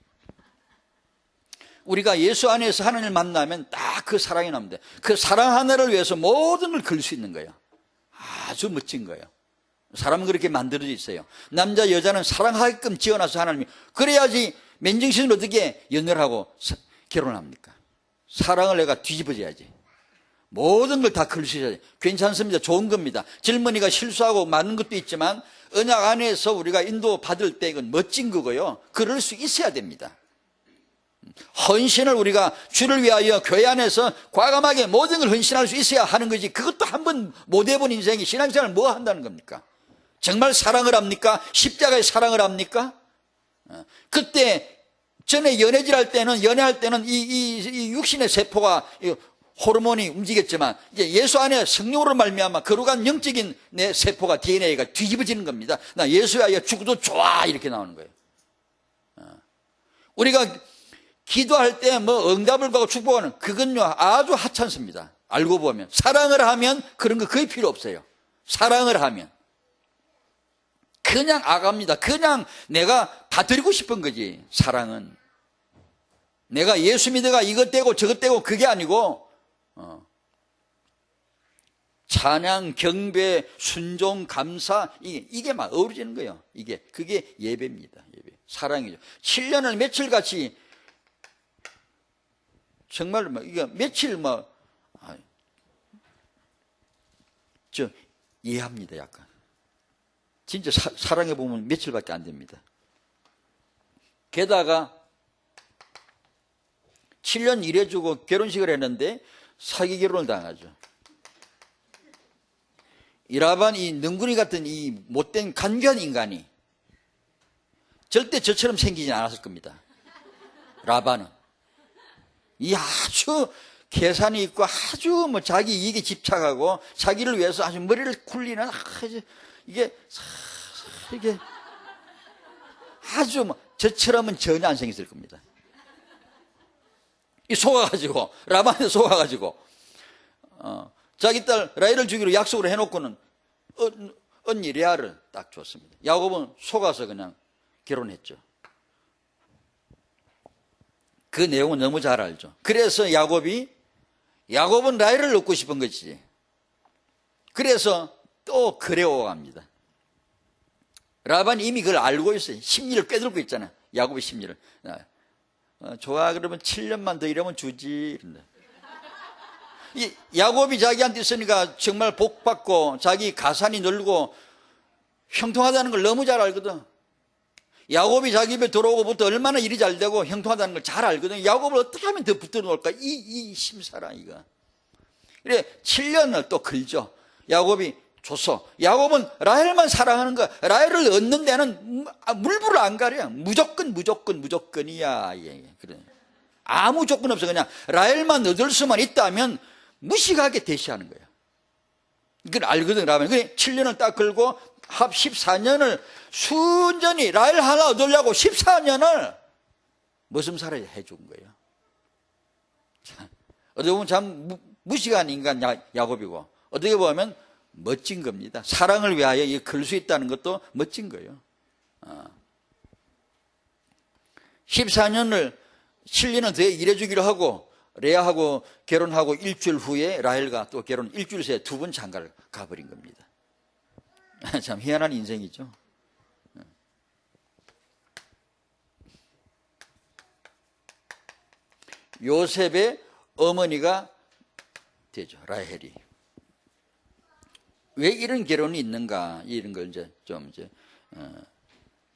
우리가 예수 안에서 하나님을 만나면 딱 그 사랑이 나옵니다. 그 사랑 하나를 위해서 모든 걸 걸 수 있는 거예요. 아주 멋진 거예요. 사람은 그렇게 만들어져 있어요. 남자 여자는 사랑하게끔 지어놔서 하나님이, 그래야지 맨정신으로 어떻게 연애를 하고 결혼합니까? 사랑을 내가 뒤집어져야지. 모든 걸 다 걸 수 있어야지. 괜찮습니다. 좋은 겁니다. 젊은이가 실수하고 많은 것도 있지만 언약 안에서 우리가 인도받을 때 이건 멋진 거고요. 그럴 수 있어야 됩니다. 헌신을 우리가 주를 위하여 교회 안에서 과감하게 모든 걸 헌신할 수 있어야 하는 거지. 그것도 한번 못 해본 인생이 신앙생활을 뭐 한다는 겁니까? 정말 사랑을 합니까? 십자가의 사랑을 합니까? 그때 전에 연애할 때는 이 육신의 세포가 호르몬이 움직였지만 이제 예수 안에 성령으로 말미암아 거룩한 영적인 내 세포가 DNA가 뒤집어지는 겁니다. 나 예수 위하여 죽어도 좋아, 이렇게 나오는 거예요. 우리가 기도할 때 뭐 응답을 받고 축복하는 그건요 아주 하찮습니다. 알고 보면 사랑을 하면 그런 거 거의 필요 없어요. 사랑을 하면 그냥 아갑니다. 그냥 내가 다 드리고 싶은 거지. 사랑은 내가 예수 믿어가 이것 떼고 저것 떼고 그게 아니고 찬양, 경배, 순종, 감사, 이게 막 어우러지는 거예요. 그게 예배입니다. 예배. 사랑이죠. 7년을 며칠같이 정말 이게 며칠 이해합니다. 약간 진짜 사랑해 보면 며칠밖에 안 됩니다. 게다가 7년 일해주고 결혼식을 했는데 사기 결혼을 당하죠. 이 라반, 이 능구니 같은 이 못된 간교한 인간이 절대 저처럼 생기진 않았을 겁니다. 라반은 이 아주 계산이 있고 아주 자기 이익에 집착하고 자기를 위해서 아주 머리를 굴리는 이게 아주 저처럼은 전혀 안 생겼을 겁니다. 이 속아가지고, 라반한테 속아가지고, 자기 딸 라헬을 주기로 약속을 해놓고는 언니 레아를 딱 줬습니다. 야곱은 속아서 그냥 결혼했죠. 그 내용은 너무 잘 알죠. 그래서 야곱은 라헬을 얻고 싶은 거지. 그래서 또 그레오갑니다. 라반이 이미 그걸 알고 있어요. 심리를 꿰뚫고 있잖아. 야곱의 심리를. 좋아, 그러면 7년만 더 이러면 주지. 이 야곱이 자기한테 있으니까 정말 복받고 자기 가산이 늘고 형통하다는 걸 너무 잘 알거든. 야곱이 자기 집에 들어오고부터 얼마나 일이 잘 되고 형통하다는 걸 잘 알거든. 야곱을 어떻게 하면 더 붙들어 놓을까? 이 심사라, 이거. 그래, 7년을 또 걸죠. 야곱이 줬어. 야곱은 라헬만 사랑하는 거야. 라헬을 얻는 데는 물불을 안 가려. 무조건이야. 그래. 아무 조건 없어. 그냥 라헬만 얻을 수만 있다면 무식하게 대시하는 거야. 그걸 알거든, 라헬은. 그래, 7년을 딱 걸고 합 14년을 순전히 라헬 하나 얻으려고 14년을 머슴살이 해준 거예요. 어떻게 보면 참 무식한 인간 야곱이고, 어떻게 보면 멋진 겁니다. 사랑을 위하여 걸 수 있다는 것도 멋진 거예요. 14년을 7년은 더 일해주기로 하고, 레아하고 결혼하고 일주일 후에 라헬과 또 결혼 일주일 새에 두 번 장가를 가버린 겁니다. 참 희한한 인생이죠. 요셉의 어머니가 되죠, 라헬이. 왜 이런 결혼이 있는가, 이런 걸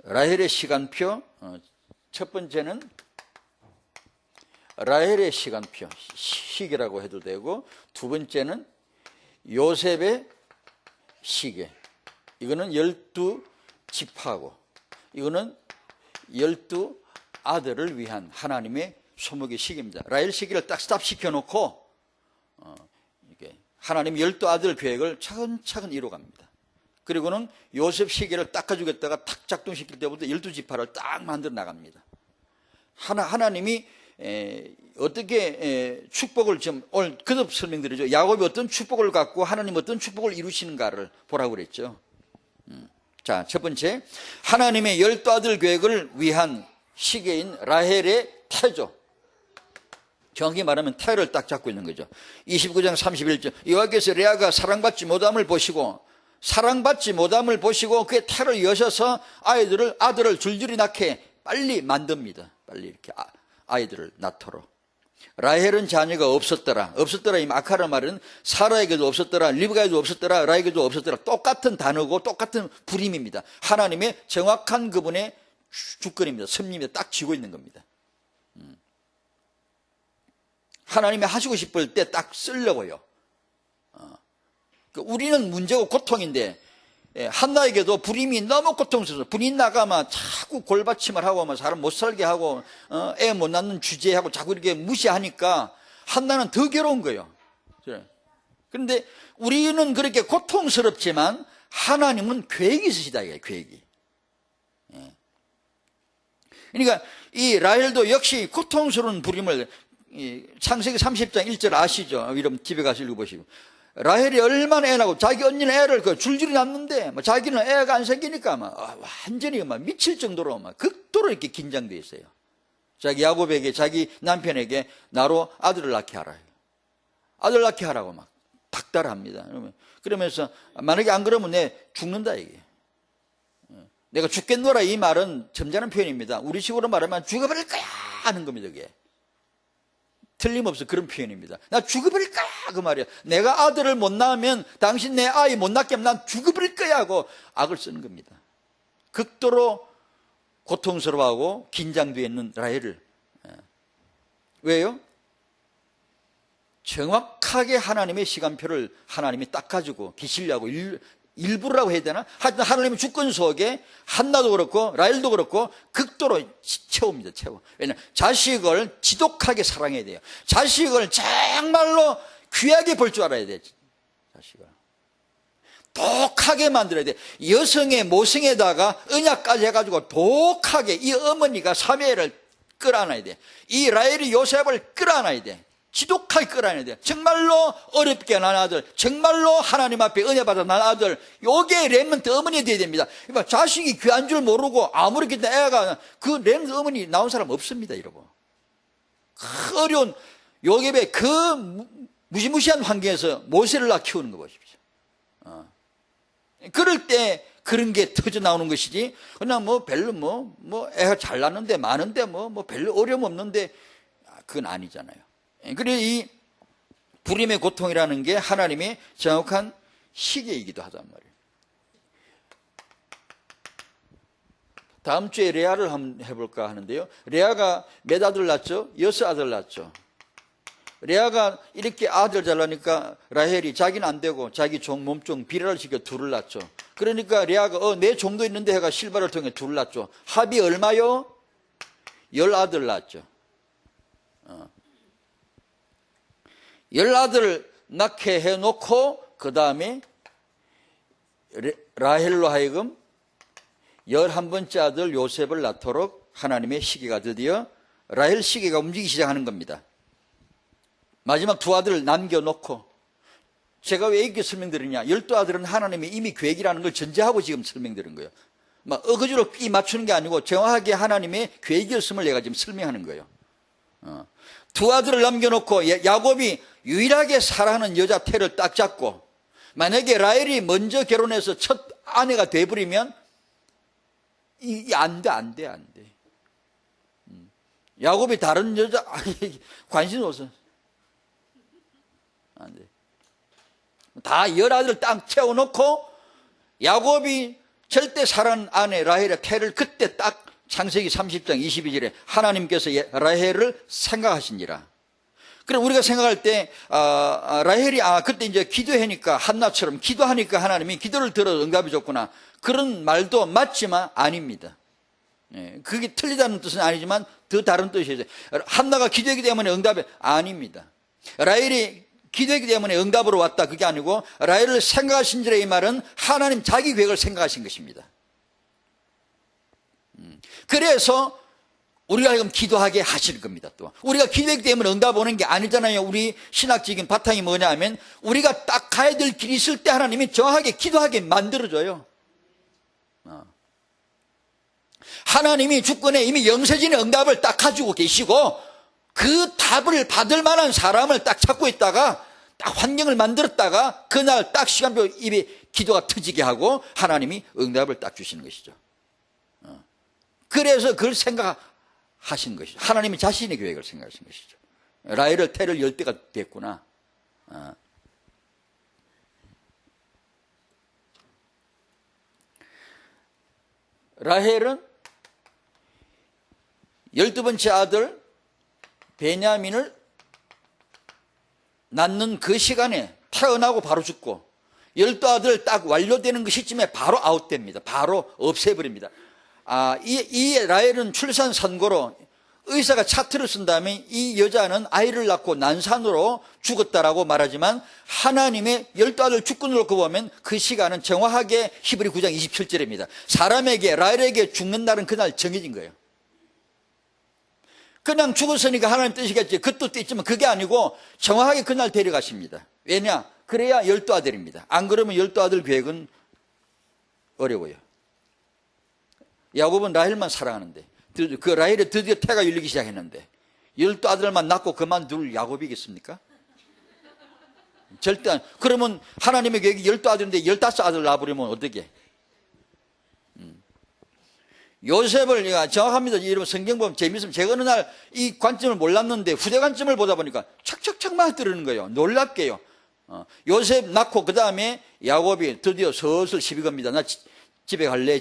라헬의 시간표, 첫 번째는 라헬의 시간표, 시계라고 해도 되고, 두 번째는 요셉의 시계. 이거는 12지파고, 이거는 12아들을 위한 하나님의 소목의 시계입니다. 라헬 시계를 딱 스탑시켜 놓고, 하나님 12아들 계획을 차근차근 이뤄갑니다. 그리고는 요셉 시계를 닦아주겠다가 탁 작동시킬 때부터 12지파를 딱 만들어 나갑니다. 하나님이 어떻게 축복을 좀 오늘 거듭 설명드리죠. 야곱이 어떤 축복을 갖고 하나님 어떤 축복을 이루시는가를 보라고 그랬죠. 자, 첫 번째, 하나님의 12아들 계획을 위한 시계인 라헬의 태조. 정확히 말하면 태를 딱 잡고 있는 거죠. 29장 31절, 여호와께서 레아가 사랑받지 못함을 보시고 그의 태를 여셔서 아들을 줄줄이 낳게 빨리 만듭니다. 빨리 이렇게 아이들을 낳도록. 라헬은 자녀가 없었더라. 이 마카라 말은 사라에게도 없었더라, 리브가에도 없었더라, 라에게도 없었더라. 똑같은 단어고 똑같은 불임입니다. 하나님의 정확한 그분의 주권입니다. 섭리입니다. 딱 쥐고 있는 겁니다. 하나님이 하시고 싶을 때 딱 쓰려고요. 우리는 문제고 고통인데, 한나에게도 불임이 너무 고통스러워서 불임 나가면 자꾸 골받침을 하고 사람 못 살게 하고 애 못 낳는 주제하고 자꾸 이렇게 무시하니까 한나는 더 괴로운 거예요. 그런데 우리는 그렇게 고통스럽지만 하나님은 계획이 있으시다, 이게 계획이. 그러니까 이 라헬도 역시 고통스러운 불임을, 창세기 30장 1절 아시죠? 여러분 집에 가서 읽어보시고. 라헬이 얼마나 애 낳고 자기 언니는 애를 줄줄이 낳는데 자기는 애가 안 생기니까 완전히 미칠 정도로 극도로 이렇게 긴장되어 있어요. 자기 야곱에게, 자기 남편에게 나로 아들을 낳게 하라. 아들 낳게 하라고 닥달합니다. 그러면서 만약에 안 그러면 내 죽는다, 이게. 내가 죽겠노라, 이 말은 점잖은 표현입니다. 우리 식으로 말하면 죽어버릴 거야 하는 겁니다, 그게. 틀림없어 그런 표현입니다. 나 죽어버릴 거야, 그 말이야. 내가 아들을 못 낳으면, 당신 내 아이 못 낳게 하면 난 죽어버릴 거야 하고 악을 쓰는 겁니다. 극도로 고통스러워하고 긴장되어 있는 라헬을. 왜요? 정확하게 하나님의 시간표를 하나님이 딱 가지고 기실려고 일부라고 해야 되나? 하여튼 하나님의 주권 속에 한나도 그렇고 라헬도 그렇고 극도로 채웁니다. 채워. 왜냐하면 자식을 지독하게 사랑해야 돼요. 자식을 정말로 귀하게 볼 줄 알아야 돼요. 자식을 독하게 만들어야 돼요. 여성의 모성에다가 언약까지 해가지고 독하게, 이 어머니가 사무엘을 끌어안아야 돼. 이 라헬이 요셉을 끌어안아야 돼. 지독하게 끌어안아야 돼. 정말로 어렵게 난 아들, 정말로 하나님 앞에 은혜 받아 난 아들, 요게 렘넌트 어머니 돼야 됩니다. 그러니까 자식이 귀한 줄 모르고 아무렇게 애가 그 렘넌트 어머니 나온 사람 없습니다, 여러분. 어려운 요셉의 그 무시무시한 환경에서 모세를 낳아 키우는 거 보십시오. 그럴 때 그런 게 터져 나오는 것이지, 그냥 뭐 별로 애가 잘 낳는데 많은데 뭐 별로 어려움 없는데, 그건 아니잖아요. 그래서 이 불임의 고통이라는 게 하나님의 정확한 시계이기도 하단 말이에요. 다음 주에 레아를 한번 해볼까 하는데요. 레아가 몇 아들 낳았죠? 6아들 낳았죠. 레아가 이렇게 아들 잘 나니까 라헬이 자기는 안 되고 자기 몸종 비라를 시켜 둘을 낳죠. 그러니까 레아가 내 종도 있는데 해가 실바를 통해 둘을 낳죠. 합이 얼마요? 10아들 낳았죠. 10아들 낳게 해놓고 그 다음에 라헬로 하여금 11번째 아들 요셉을 낳도록 하나님의 시기가 드디어 라헬 시기가 움직이기 시작하는 겁니다. 마지막 2아들을 남겨놓고, 제가 왜 이렇게 설명드리냐, 12아들은 하나님의 이미 계획이라는 걸 전제하고 지금 설명드린 거예요. 막 어거지로 이 맞추는 게 아니고 정확하게 하나님의 계획이었음을 내가 지금 설명하는 거예요. 2아들을 남겨놓고 야곱이 유일하게 사랑하는 여자 태를 딱 잡고, 만약에 라헬이 먼저 결혼해서 첫 아내가 돼버리면 안 돼. 야곱이 다른 여자 관심 없어. 안 돼. 다 10아들 딱 채워놓고 야곱이 절대 사랑하는 아내 라헬의 태를 그때 딱 창세기 30장 22절에 하나님께서 라헬을 생각하시니라. 그럼 우리가 생각할 때 라헬이 그때 이제 기도하니까, 한나처럼 기도하니까 하나님이 기도를 들어 응답이 줬구나, 그런 말도 맞지만 아닙니다. 그게 틀리다는 뜻은 아니지만 더 다른 뜻이죠. 한나가 기도했기 때문에 응답이 아닙니다. 라헬이 기도했기 때문에 응답으로 왔다, 그게 아니고 라헬을 생각하신지라, 이 말은 하나님 자기 계획을 생각하신 것입니다. 그래서 우리가 지금 기도하게 하실 겁니다. 또 우리가 기도했기 때문에 응답 오는 게 아니잖아요. 우리 신학적인 바탕이 뭐냐면, 우리가 딱 가야 될 길이 있을 때 하나님이 정확하게 기도하게 만들어줘요. 하나님이 주권에 이미 영세전의 응답을 딱 가지고 계시고, 그 답을 받을 만한 사람을 딱 찾고 있다가 딱 환경을 만들었다가 그날 딱 시간표 입에 기도가 터지게 하고 하나님이 응답을 딱 주시는 것이죠. 그래서 그걸 생각하신 것이죠. 하나님이 자신의 계획을 생각하신 것이죠. 라헬을 태를 10대가 됐구나. 라헬은 12번째 아들 베냐민을 낳는 그 시간에 태어나고 바로 죽고, 12아들 딱 완료되는 그 시점에 바로 아웃됩니다. 바로 없애버립니다. 이 라헬은 출산 선고로 의사가 차트를 쓴 다음에 이 여자는 아이를 낳고 난산으로 죽었다라고 말하지만, 하나님의 12아들 죽고 놓고 보면 그 시간은 정확하게 히브리 9장 27절입니다. 사람에게, 라헬에게 죽는 날은 그날 정해진 거예요. 그냥 죽었으니까 하나님 뜻이겠지, 그 뜻도 있지만 그게 아니고 정확하게 그날 데려가십니다. 왜냐? 그래야 12아들입니다. 안 그러면 12아들 계획은 어려워요. 야곱은 라헬만 사랑하는데, 그 라헬에 드디어 태가 열리기 시작했는데 12아들만 낳고 그만둘 야곱이겠습니까? 절대 안. 그러면 하나님의 계획이 12아들인데 15아들 낳아버리면 어떻게? 요셉을, 정확합니다. 여러분 성경 보면 재미있으면, 제가 어느 날 이 관점을 몰랐는데 후대 관점을 보다 보니까 척척척 막 들으는 거예요. 놀랍게요. 요셉 낳고 그 다음에 야곱이 드디어 슬슬 시비 겁니다. 나 집에 갈래.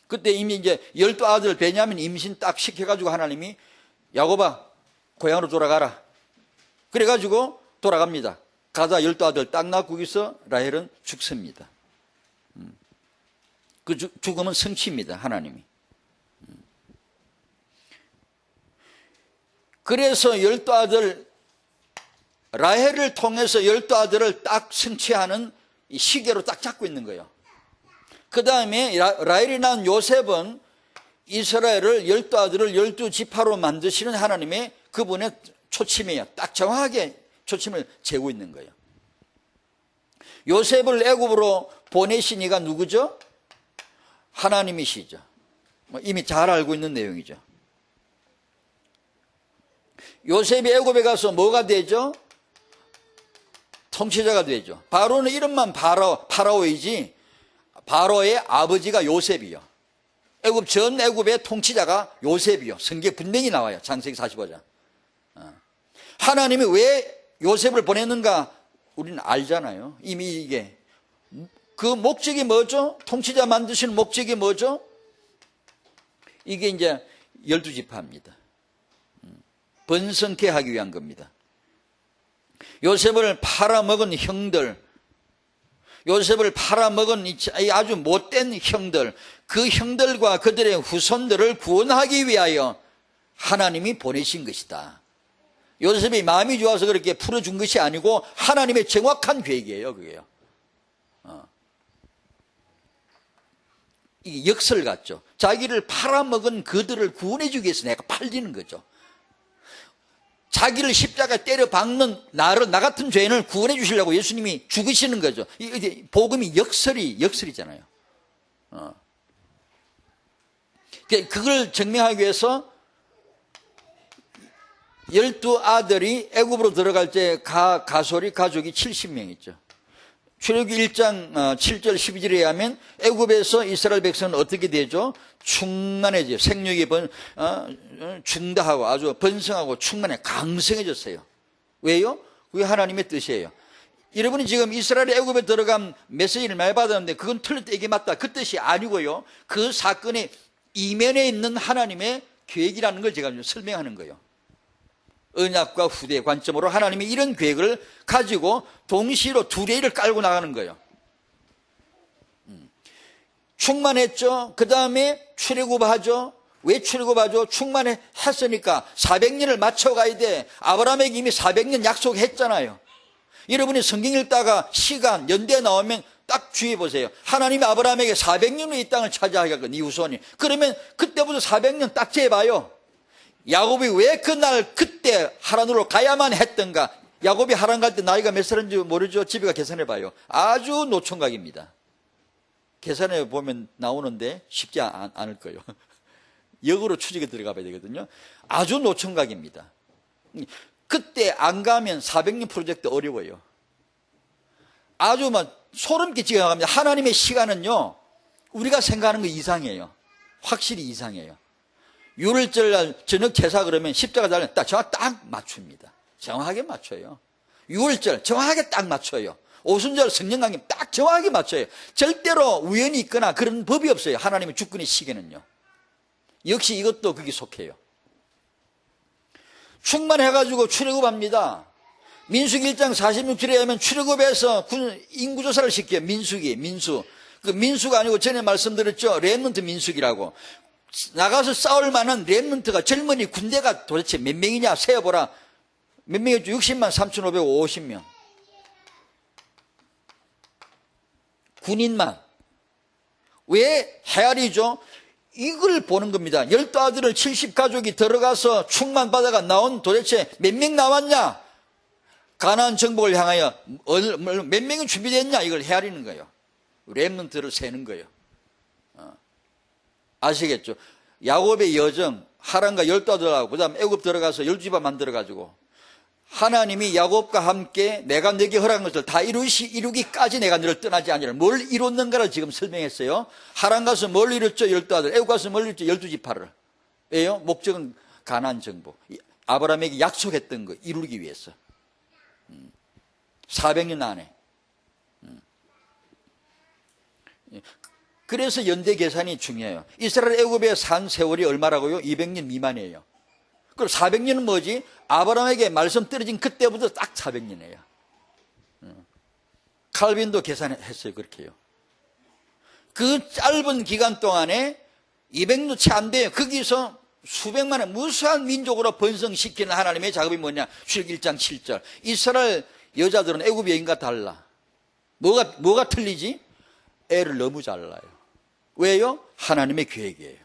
그때 이미 이제 12아들 베냐민 임신 딱 시켜가지고 하나님이, 야곱아 고향으로 돌아가라. 그래가지고 돌아갑니다. 가자 12아들 딱 낳고 있어 라헬은 죽습니다. 그 죽음은 성취입니다. 하나님이. 그래서 12아들, 라헬을 통해서 12아들을 딱 성취하는 이 시계로 딱 잡고 있는 거예요. 그 다음에 라헬이 낳은 요셉은 이스라엘을 12아들을 12지파로 만드시는 하나님의 그분의 초침이에요. 딱 정확하게 초침을 재고 있는 거예요. 요셉을 애굽으로 보내신 이가 누구죠? 하나님이시죠. 이미 잘 알고 있는 내용이죠. 요셉이 애굽에 가서 뭐가 되죠? 통치자가 되죠. 바로는 이름만 파라오이지 바로의 아버지가 요셉이요. 애굽 전 애굽의 통치자가 요셉이요. 성경에 분명히 나와요. 창세기 45장. 하나님이 왜 요셉을 보냈는가 우리는 알잖아요. 이미 이게 그 목적이 뭐죠? 통치자 만드시는 목적이 뭐죠? 이게 이제 12지파입니다. 번성케 하기 위한 겁니다. 요셉을 팔아먹은 형들, 요셉을 팔아먹은 아주 못된 형들, 그 형들과 그들의 후손들을 구원하기 위하여 하나님이 보내신 것이다. 요셉이 마음이 좋아서 그렇게 풀어준 것이 아니고 하나님의 정확한 계획이에요. 그게요. 이게 역설 같죠. 자기를 팔아먹은 그들을 구원해주기 위해서 내가 팔리는 거죠. 자기를 십자가에 때려 박는 나 같은 죄인을 구원해 주시려고 예수님이 죽으시는 거죠. 복음이 역설이잖아요. 그걸 증명하기 위해서 12아들이 애굽으로 들어갈 때 가솔이 가족이 70명 있죠. 출애굽기 1장 7절 12절에 의하면 애굽에서 이스라엘 백성은 어떻게 되죠? 충만해져요. 생육이 중다하고 아주 번성하고 충만해 강성해졌어요. 왜요? 그게 하나님의 뜻이에요. 여러분이 지금 이스라엘 애굽에 들어간 메시지를 많이 받았는데 그건 틀릴 때 이게 맞다. 그 뜻이 아니고요. 그 사건의 이면에 있는 하나님의 계획이라는 걸 제가 설명하는 거예요. 언약과 후대의 관점으로 하나님이 이런 계획을 가지고 동시로 두 레일을 깔고 나가는 거예요. 충만했죠. 그 다음에 출애굽하죠. 왜 출애굽하죠? 충만했으니까 400년을 맞춰가야 돼. 아브라함에게 이미 400년 약속했잖아요. 여러분이 성경 읽다가 시간, 연대에 나오면 딱 주의해 보세요. 하나님이 아브라함에게 400년으로 이 땅을 차지하겠거든, 네 후손이. 그러면 그때부터 400년 딱 재봐요. 야곱이 왜 그날 그때 하란으로 가야만 했던가? 야곱이 하란 갈 때 나이가 몇 살인지 모르죠? 집에 가 계산해 봐요. 아주 노총각입니다. 계산해 보면 나오는데 쉽지 않을 거예요. 역으로 추적에 들어가 봐야 되거든요. 아주 노총각입니다. 그때 안 가면 400년 프로젝트 어려워요. 아주 막 소름 끼치게 나갑니다. 하나님의 시간은요, 우리가 생각하는 거 이상이에요. 확실히 이상해요. 유월절 날 저녁 제사 그러면 십자가 달면 딱 맞춥니다. 정확하게 맞춰요. 유월절 정확하게 딱 맞춰요. 오순절 성령 강림 딱 정확하게 맞춰요. 절대로 우연이 있거나 그런 법이 없어요. 하나님의 주권의 시계는요. 역시 이것도 거기 속해요. 충만해가지고 출애굽합니다. 민수기 1장 46절에 하면 출애굽해서 인구조사를 시켜요. 민수. 그 민수가 아니고 전에 말씀드렸죠. 렘넌트 민수기라고. 나가서 싸울 만한 렘넌트가 젊은이 군대가 도대체 몇 명이냐 세어보라. 몇 명이죠? 60만 3,550명. 군인만. 왜 헤아리죠? 이걸 보는 겁니다. 12아들을 70가족이 들어가서 충만받아가 나온 도대체 몇 명 나왔냐? 가나안 정복을 향하여 몇 명이 준비됐냐? 이걸 헤아리는 거예요. 렘넌트를 세는 거예요. 아시겠죠? 야곱의 여정, 하란과 12아들하고 그 다음 애굽 들어가서 12지파 만들어가지고 하나님이 야곱과 함께 내가 너에게 허락한 것을 다 이루기까지 내가 너를 떠나지 아니라 뭘 이뤘는가를 지금 설명했어요. 하란 가서 뭘 이뤘죠? 12아들. 애굽 가서 뭘 이뤘죠? 12지파를. 왜요? 목적은 가나안 정복. 아브라함에게 약속했던 거 이루기 위해서. 400년 안에. 그래서 연대 계산이 중요해요. 이스라엘 애굽에 산 세월이 얼마라고요? 200년 미만이에요. 그럼 400년은 뭐지? 아브라함에게 말씀 떨어진 그때부터 딱 400년이에요. 칼빈도 계산했어요. 그렇게 해요. 그 짧은 기간 동안에 200년 채 안 돼요. 거기서 수백만의 무수한 민족으로 번성시키는 하나님의 작업이 뭐냐? 출애굽기 1장 7절. 이스라엘 여자들은 애굽 여인과 달라. 뭐가 틀리지? 애를 너무 잘 낳아요. 왜요? 하나님의 계획이에요.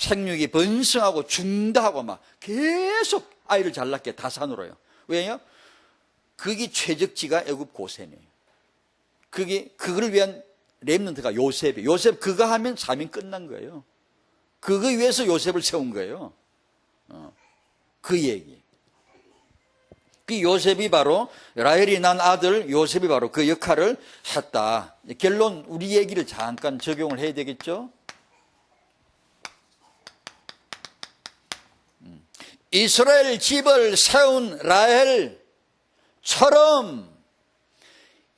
생육이 번성하고 중다하고 막 계속 아이를 잘 낳게 다산으로요. 왜요? 그게 최적지가 애굽 고센이에요. 그걸 위한 렘넌트가 요셉이에요. 요셉 그거 하면 사명 끝난 거예요. 그거 위해서 요셉을 세운 거예요. 그 얘기. 그 요셉이 바로 라헬이 난 아들 요셉이 바로 그 역할을 했다. 결론 우리 얘기를 잠깐 적용을 해야 되겠죠. 이스라엘 집을 세운 라헬처럼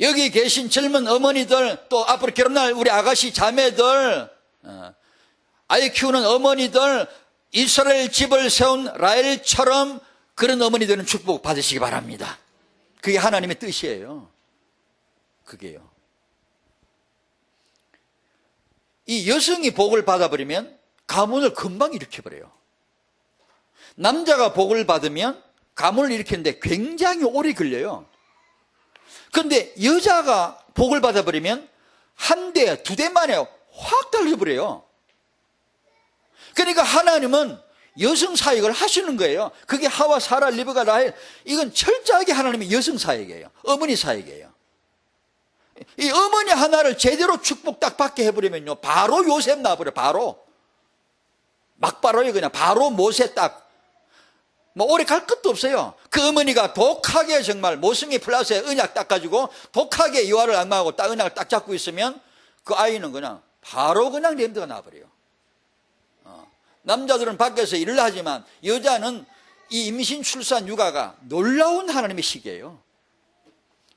여기 계신 젊은 어머니들, 또 앞으로 결혼할 우리 아가씨 자매들, 아이 키우는 어머니들, 이스라엘 집을 세운 라헬처럼 그런 어머니들은 축복 받으시기 바랍니다. 그게 하나님의 뜻이에요. 그게요. 이 여성이 복을 받아버리면 가문을 금방 일으켜버려요. 남자가 복을 받으면 가문을 일으키는데 굉장히 오래 걸려요. 그런데 여자가 복을 받아버리면 한 대, 두 대 만에 확 달려버려요. 그러니까 하나님은 여성 사역을 하시는 거예요. 그게 하와, 사라, 리브가, 라헬, 이건 철저하게 하나님의 여성 사역이에요. 어머니 사역이에요. 이 어머니 하나를 제대로 축복 딱 받게 해버리면요, 바로 요셉 나와버려. 바로 막바로에 그냥 바로 모세 딱 뭐 오래 갈 것도 없어요. 그 어머니가 독하게 정말 모성이 플러스에 언약 딱 가지고 독하게 여호와를 악마하고 딱 언약을 딱 잡고 있으면 그 아이는 그냥 바로 그냥 렘드가 나와버려요. 남자들은 밖에서 일을 하지만 여자는 이 임신, 출산, 육아가 놀라운 하나님의 시기예요.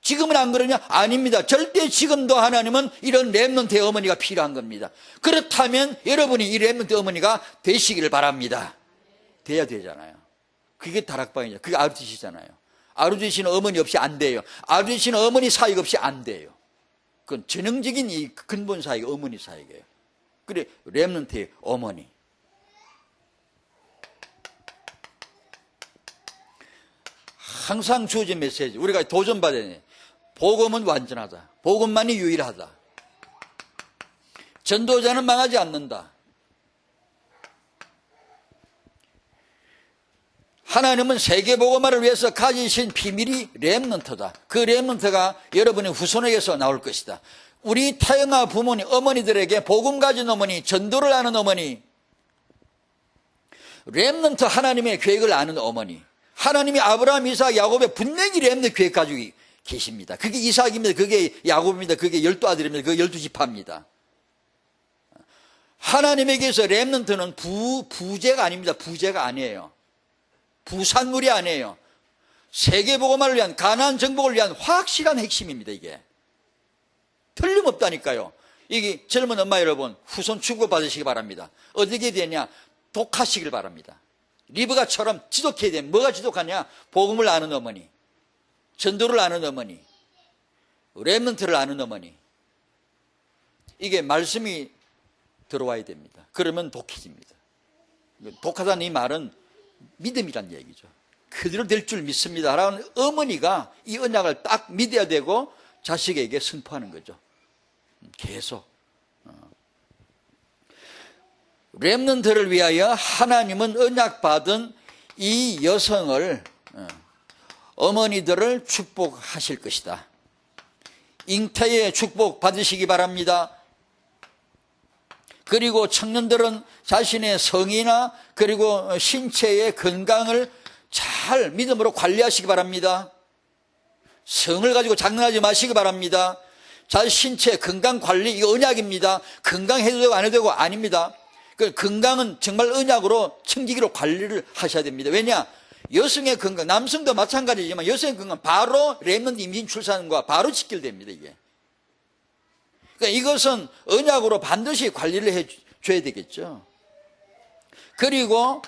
지금은 안 그러냐? 아닙니다. 절대 지금도 하나님은 이런 렘넌트의 어머니가 필요한 겁니다. 그렇다면 여러분이 이 렘넌트 어머니가 되시기를 바랍니다. 돼야 되잖아요. 그게 다락방이죠. 그게 아르티시잖아요. 아르티시는 어머니 없이 안 돼요. 아르티시는 어머니 사역 없이 안 돼요. 그건 전형적인 이 근본 사역, 어머니 사역이에요. 그래, 렘넌트의 어머니. 항상 주어진 메시지, 우리가 도전받아야 돼. 복음은 완전하다. 복음만이 유일하다. 전도자는 망하지 않는다. 하나님은 세계복음화를 위해서 가지신 비밀이 렘넌트다. 그 렘넌트가 여러분의 후손에게서 나올 것이다. 우리 타영아 부모님, 어머니들에게 복음 가진 어머니, 전도를 아는 어머니, 렘넌트 하나님의 계획을 아는 어머니, 하나님이 아브라함, 이삭, 야곱의 분명히 렘넌트 계획 가지고 계십니다. 그게 이삭입니다. 그게 야곱입니다. 그게 12아들입니다. 그게 12지파입니다. 하나님에게서 렘넌트는 부재가 아닙니다. 부재가 아니에요. 부산물이 아니에요. 세계복음화를 위한, 가나안 정복을 위한 확실한 핵심입니다. 이게 틀림없다니까요. 이게 젊은 엄마 여러분, 후손 축복받으시기 바랍니다. 어떻게 되냐? 독하시길 바랍니다. 리브가처럼 지독해야 되면 뭐가 지독하냐? 복음을 아는 어머니, 전도를 아는 어머니, 렘넌트를 아는 어머니. 이게 말씀이 들어와야 됩니다. 그러면 독해집니다. 독하다는 이 말은 믿음이란 얘기죠. 그대로 될 줄 믿습니다 라는 어머니가 이 언약을 딱 믿어야 되고 자식에게 선포하는 거죠. 계속. 렘넌트를 위하여 하나님은 언약받은 이 여성을, 어머니들을 축복하실 것이다. 잉태의 축복 받으시기 바랍니다. 그리고 청년들은 자신의 성이나 그리고 신체의 건강을 잘 믿음으로 관리하시기 바랍니다. 성을 가지고 장난하지 마시기 바랍니다. 자신 신체 건강 관리, 이거 언약입니다. 건강해도 되고 안 해도 되고 아닙니다. 그 건강은 정말 언약으로 청지기로 관리를 하셔야 됩니다. 왜냐? 여성의 건강, 남성도 마찬가지지만 여성의 건강 바로 렘넌트 임신 출산과 바로 직결됩니다. 이게. 그러니까 이것은 언약으로 반드시 관리를 해줘야 되겠죠. 그리고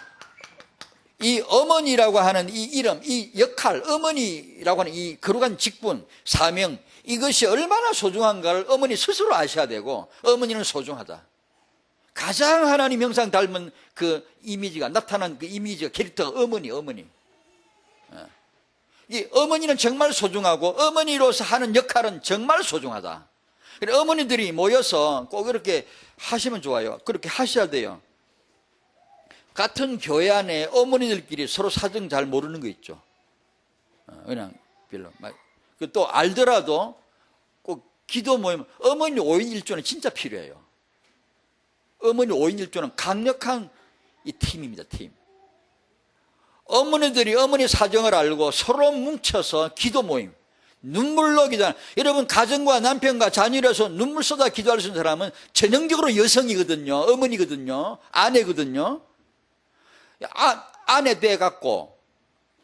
이 어머니라고 하는 이 이름, 이 역할, 어머니라고 하는 이 거룩한 직분, 사명, 이것이 얼마나 소중한가를 어머니 스스로 아셔야 되고, 어머니는 소중하다. 가장 하나님 형상 닮은 그 이미지가, 나타난 그 이미지가, 캐릭터가 어머니. 이 어머니는 정말 소중하고, 어머니로서 하는 역할은 정말 소중하다. 어머니들이 모여서 꼭 이렇게 하시면 좋아요. 그렇게 하셔야 돼요. 같은 교회 안에 어머니들끼리 서로 사정 잘 모르는 거 있죠. 그냥 별로. 또 알더라도 꼭 기도 모임, 어머니 5인 1조는 진짜 필요해요. 어머니 5인 1조는 강력한 이 팀입니다, 팀. 어머니들이 어머니 사정을 알고 서로 뭉쳐서 기도 모임, 눈물로 기도하는, 여러분 가정과 남편과 자녀라서 눈물 쏟아 기도할 수 있는 사람은 전형적으로 여성이거든요. 어머니거든요. 아내거든요. 아내 돼갖고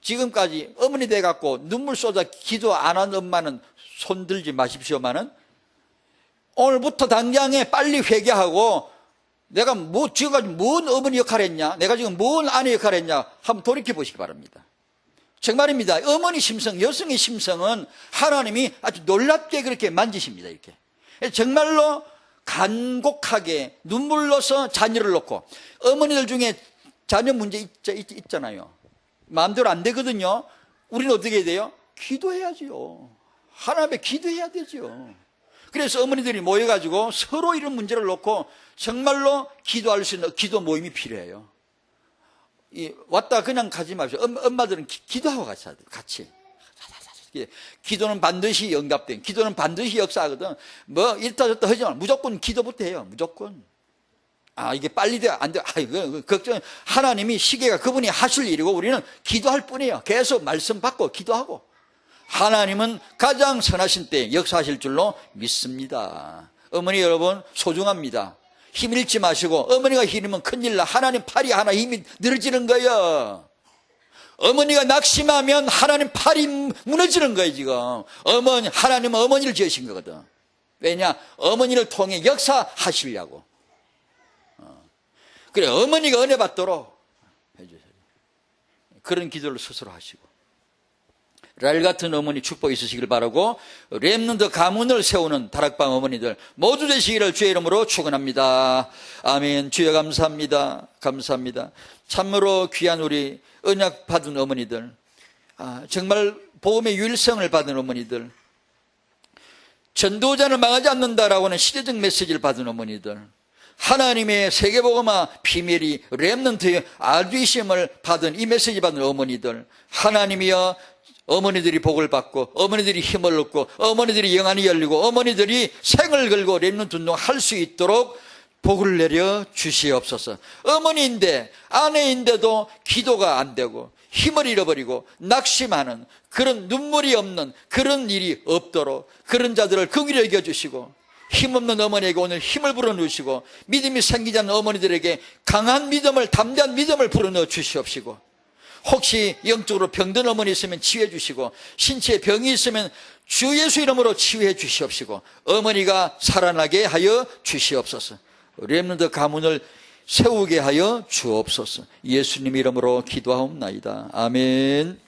지금까지 어머니 돼갖고 눈물 쏟아 기도 안 한 엄마는 손들지 마십시오만은 오늘부터 당장에 빨리 회개하고 내가 지금까지 뭔 어머니 역할을 했냐, 내가 지금 뭔 아내 역할을 했냐 한번 돌이켜 보시기 바랍니다. 정말입니다. 어머니 심성, 여성의 심성은 하나님이 아주 놀랍게 그렇게 만지십니다. 이렇게 정말로 간곡하게 눈물로서 자녀를 놓고, 어머니들 중에 자녀 문제 있잖아요. 마음대로 안 되거든요. 우리는 어떻게 해야 돼요? 기도해야지요. 하나님께 기도해야 되죠. 그래서 어머니들이 모여가지고 서로 이런 문제를 놓고 정말로 기도할 수 있는 기도 모임이 필요해요. 왔다 그냥 가지 마십시오. 엄마들은 기도하고 같이. 기도는 반드시 응답돼. 기도는 반드시 역사하거든. 뭐 이렇다 저렇다 하지 마. 무조건 기도부터 해요. 무조건. 이게 빨리 돼, 안 돼. 이거 걱정. 하나님이 시계가 그분이 하실 일이고 우리는 기도할 뿐이에요. 계속 말씀 받고 기도하고. 하나님은 가장 선하신 때 역사하실 줄로 믿습니다. 어머니 여러분 소중합니다. 힘 잃지 마시고, 어머니가 힘이면 큰일 나. 하나님 팔이 하나 힘이 늘어지는 거예요. 어머니가 낙심하면 하나님 팔이 무너지는 거예요. 지금 하나님은 어머니를 지으신 거거든. 왜냐? 어머니를 통해 역사하시려고. 그래, 어머니가 은혜 받도록 해주세요. 그런 기도를 스스로 하시고, 랄 같은 어머니 축복 있으시길 바라고, 렘넌트 가문을 세우는 다락방 어머니들 모두 되시기를 주의 이름으로 축원합니다. 아멘. 주여 감사합니다. 감사합니다. 참으로 귀한 우리 언약 받은 어머니들, 정말 복음의 유일성을 받은 어머니들, 전도자는 망하지 않는다라고 하는 시대적 메시지를 받은 어머니들, 하나님의 세계복음화 비밀이 렘넌트의 알주이심을 받은 이 메시지 받은 어머니들, 하나님이여 어머니들이 복을 받고, 어머니들이 힘을 얻고, 어머니들이 영안이 열리고, 어머니들이 생을 걸고 렘넌트 운동할 수 있도록 복을 내려 주시옵소서. 어머니인데, 아내인데도 기도가 안 되고 힘을 잃어버리고 낙심하는 그런, 눈물이 없는 그런 일이 없도록 그런 자들을 긍휼히 여겨주시고, 힘없는 어머니에게 오늘 힘을 불어넣으시고, 믿음이 생기지 않는 어머니들에게 강한 믿음을, 담대한 믿음을 불어넣어 주시옵시고, 혹시 영적으로 병든 어머니 있으면 치유해 주시고, 신체에 병이 있으면 주 예수 이름으로 치유해 주시옵시고, 어머니가 살아나게 하여 주시옵소서. 렘넌트 가문을 세우게 하여 주옵소서. 예수님 이름으로 기도하옵나이다. 아멘.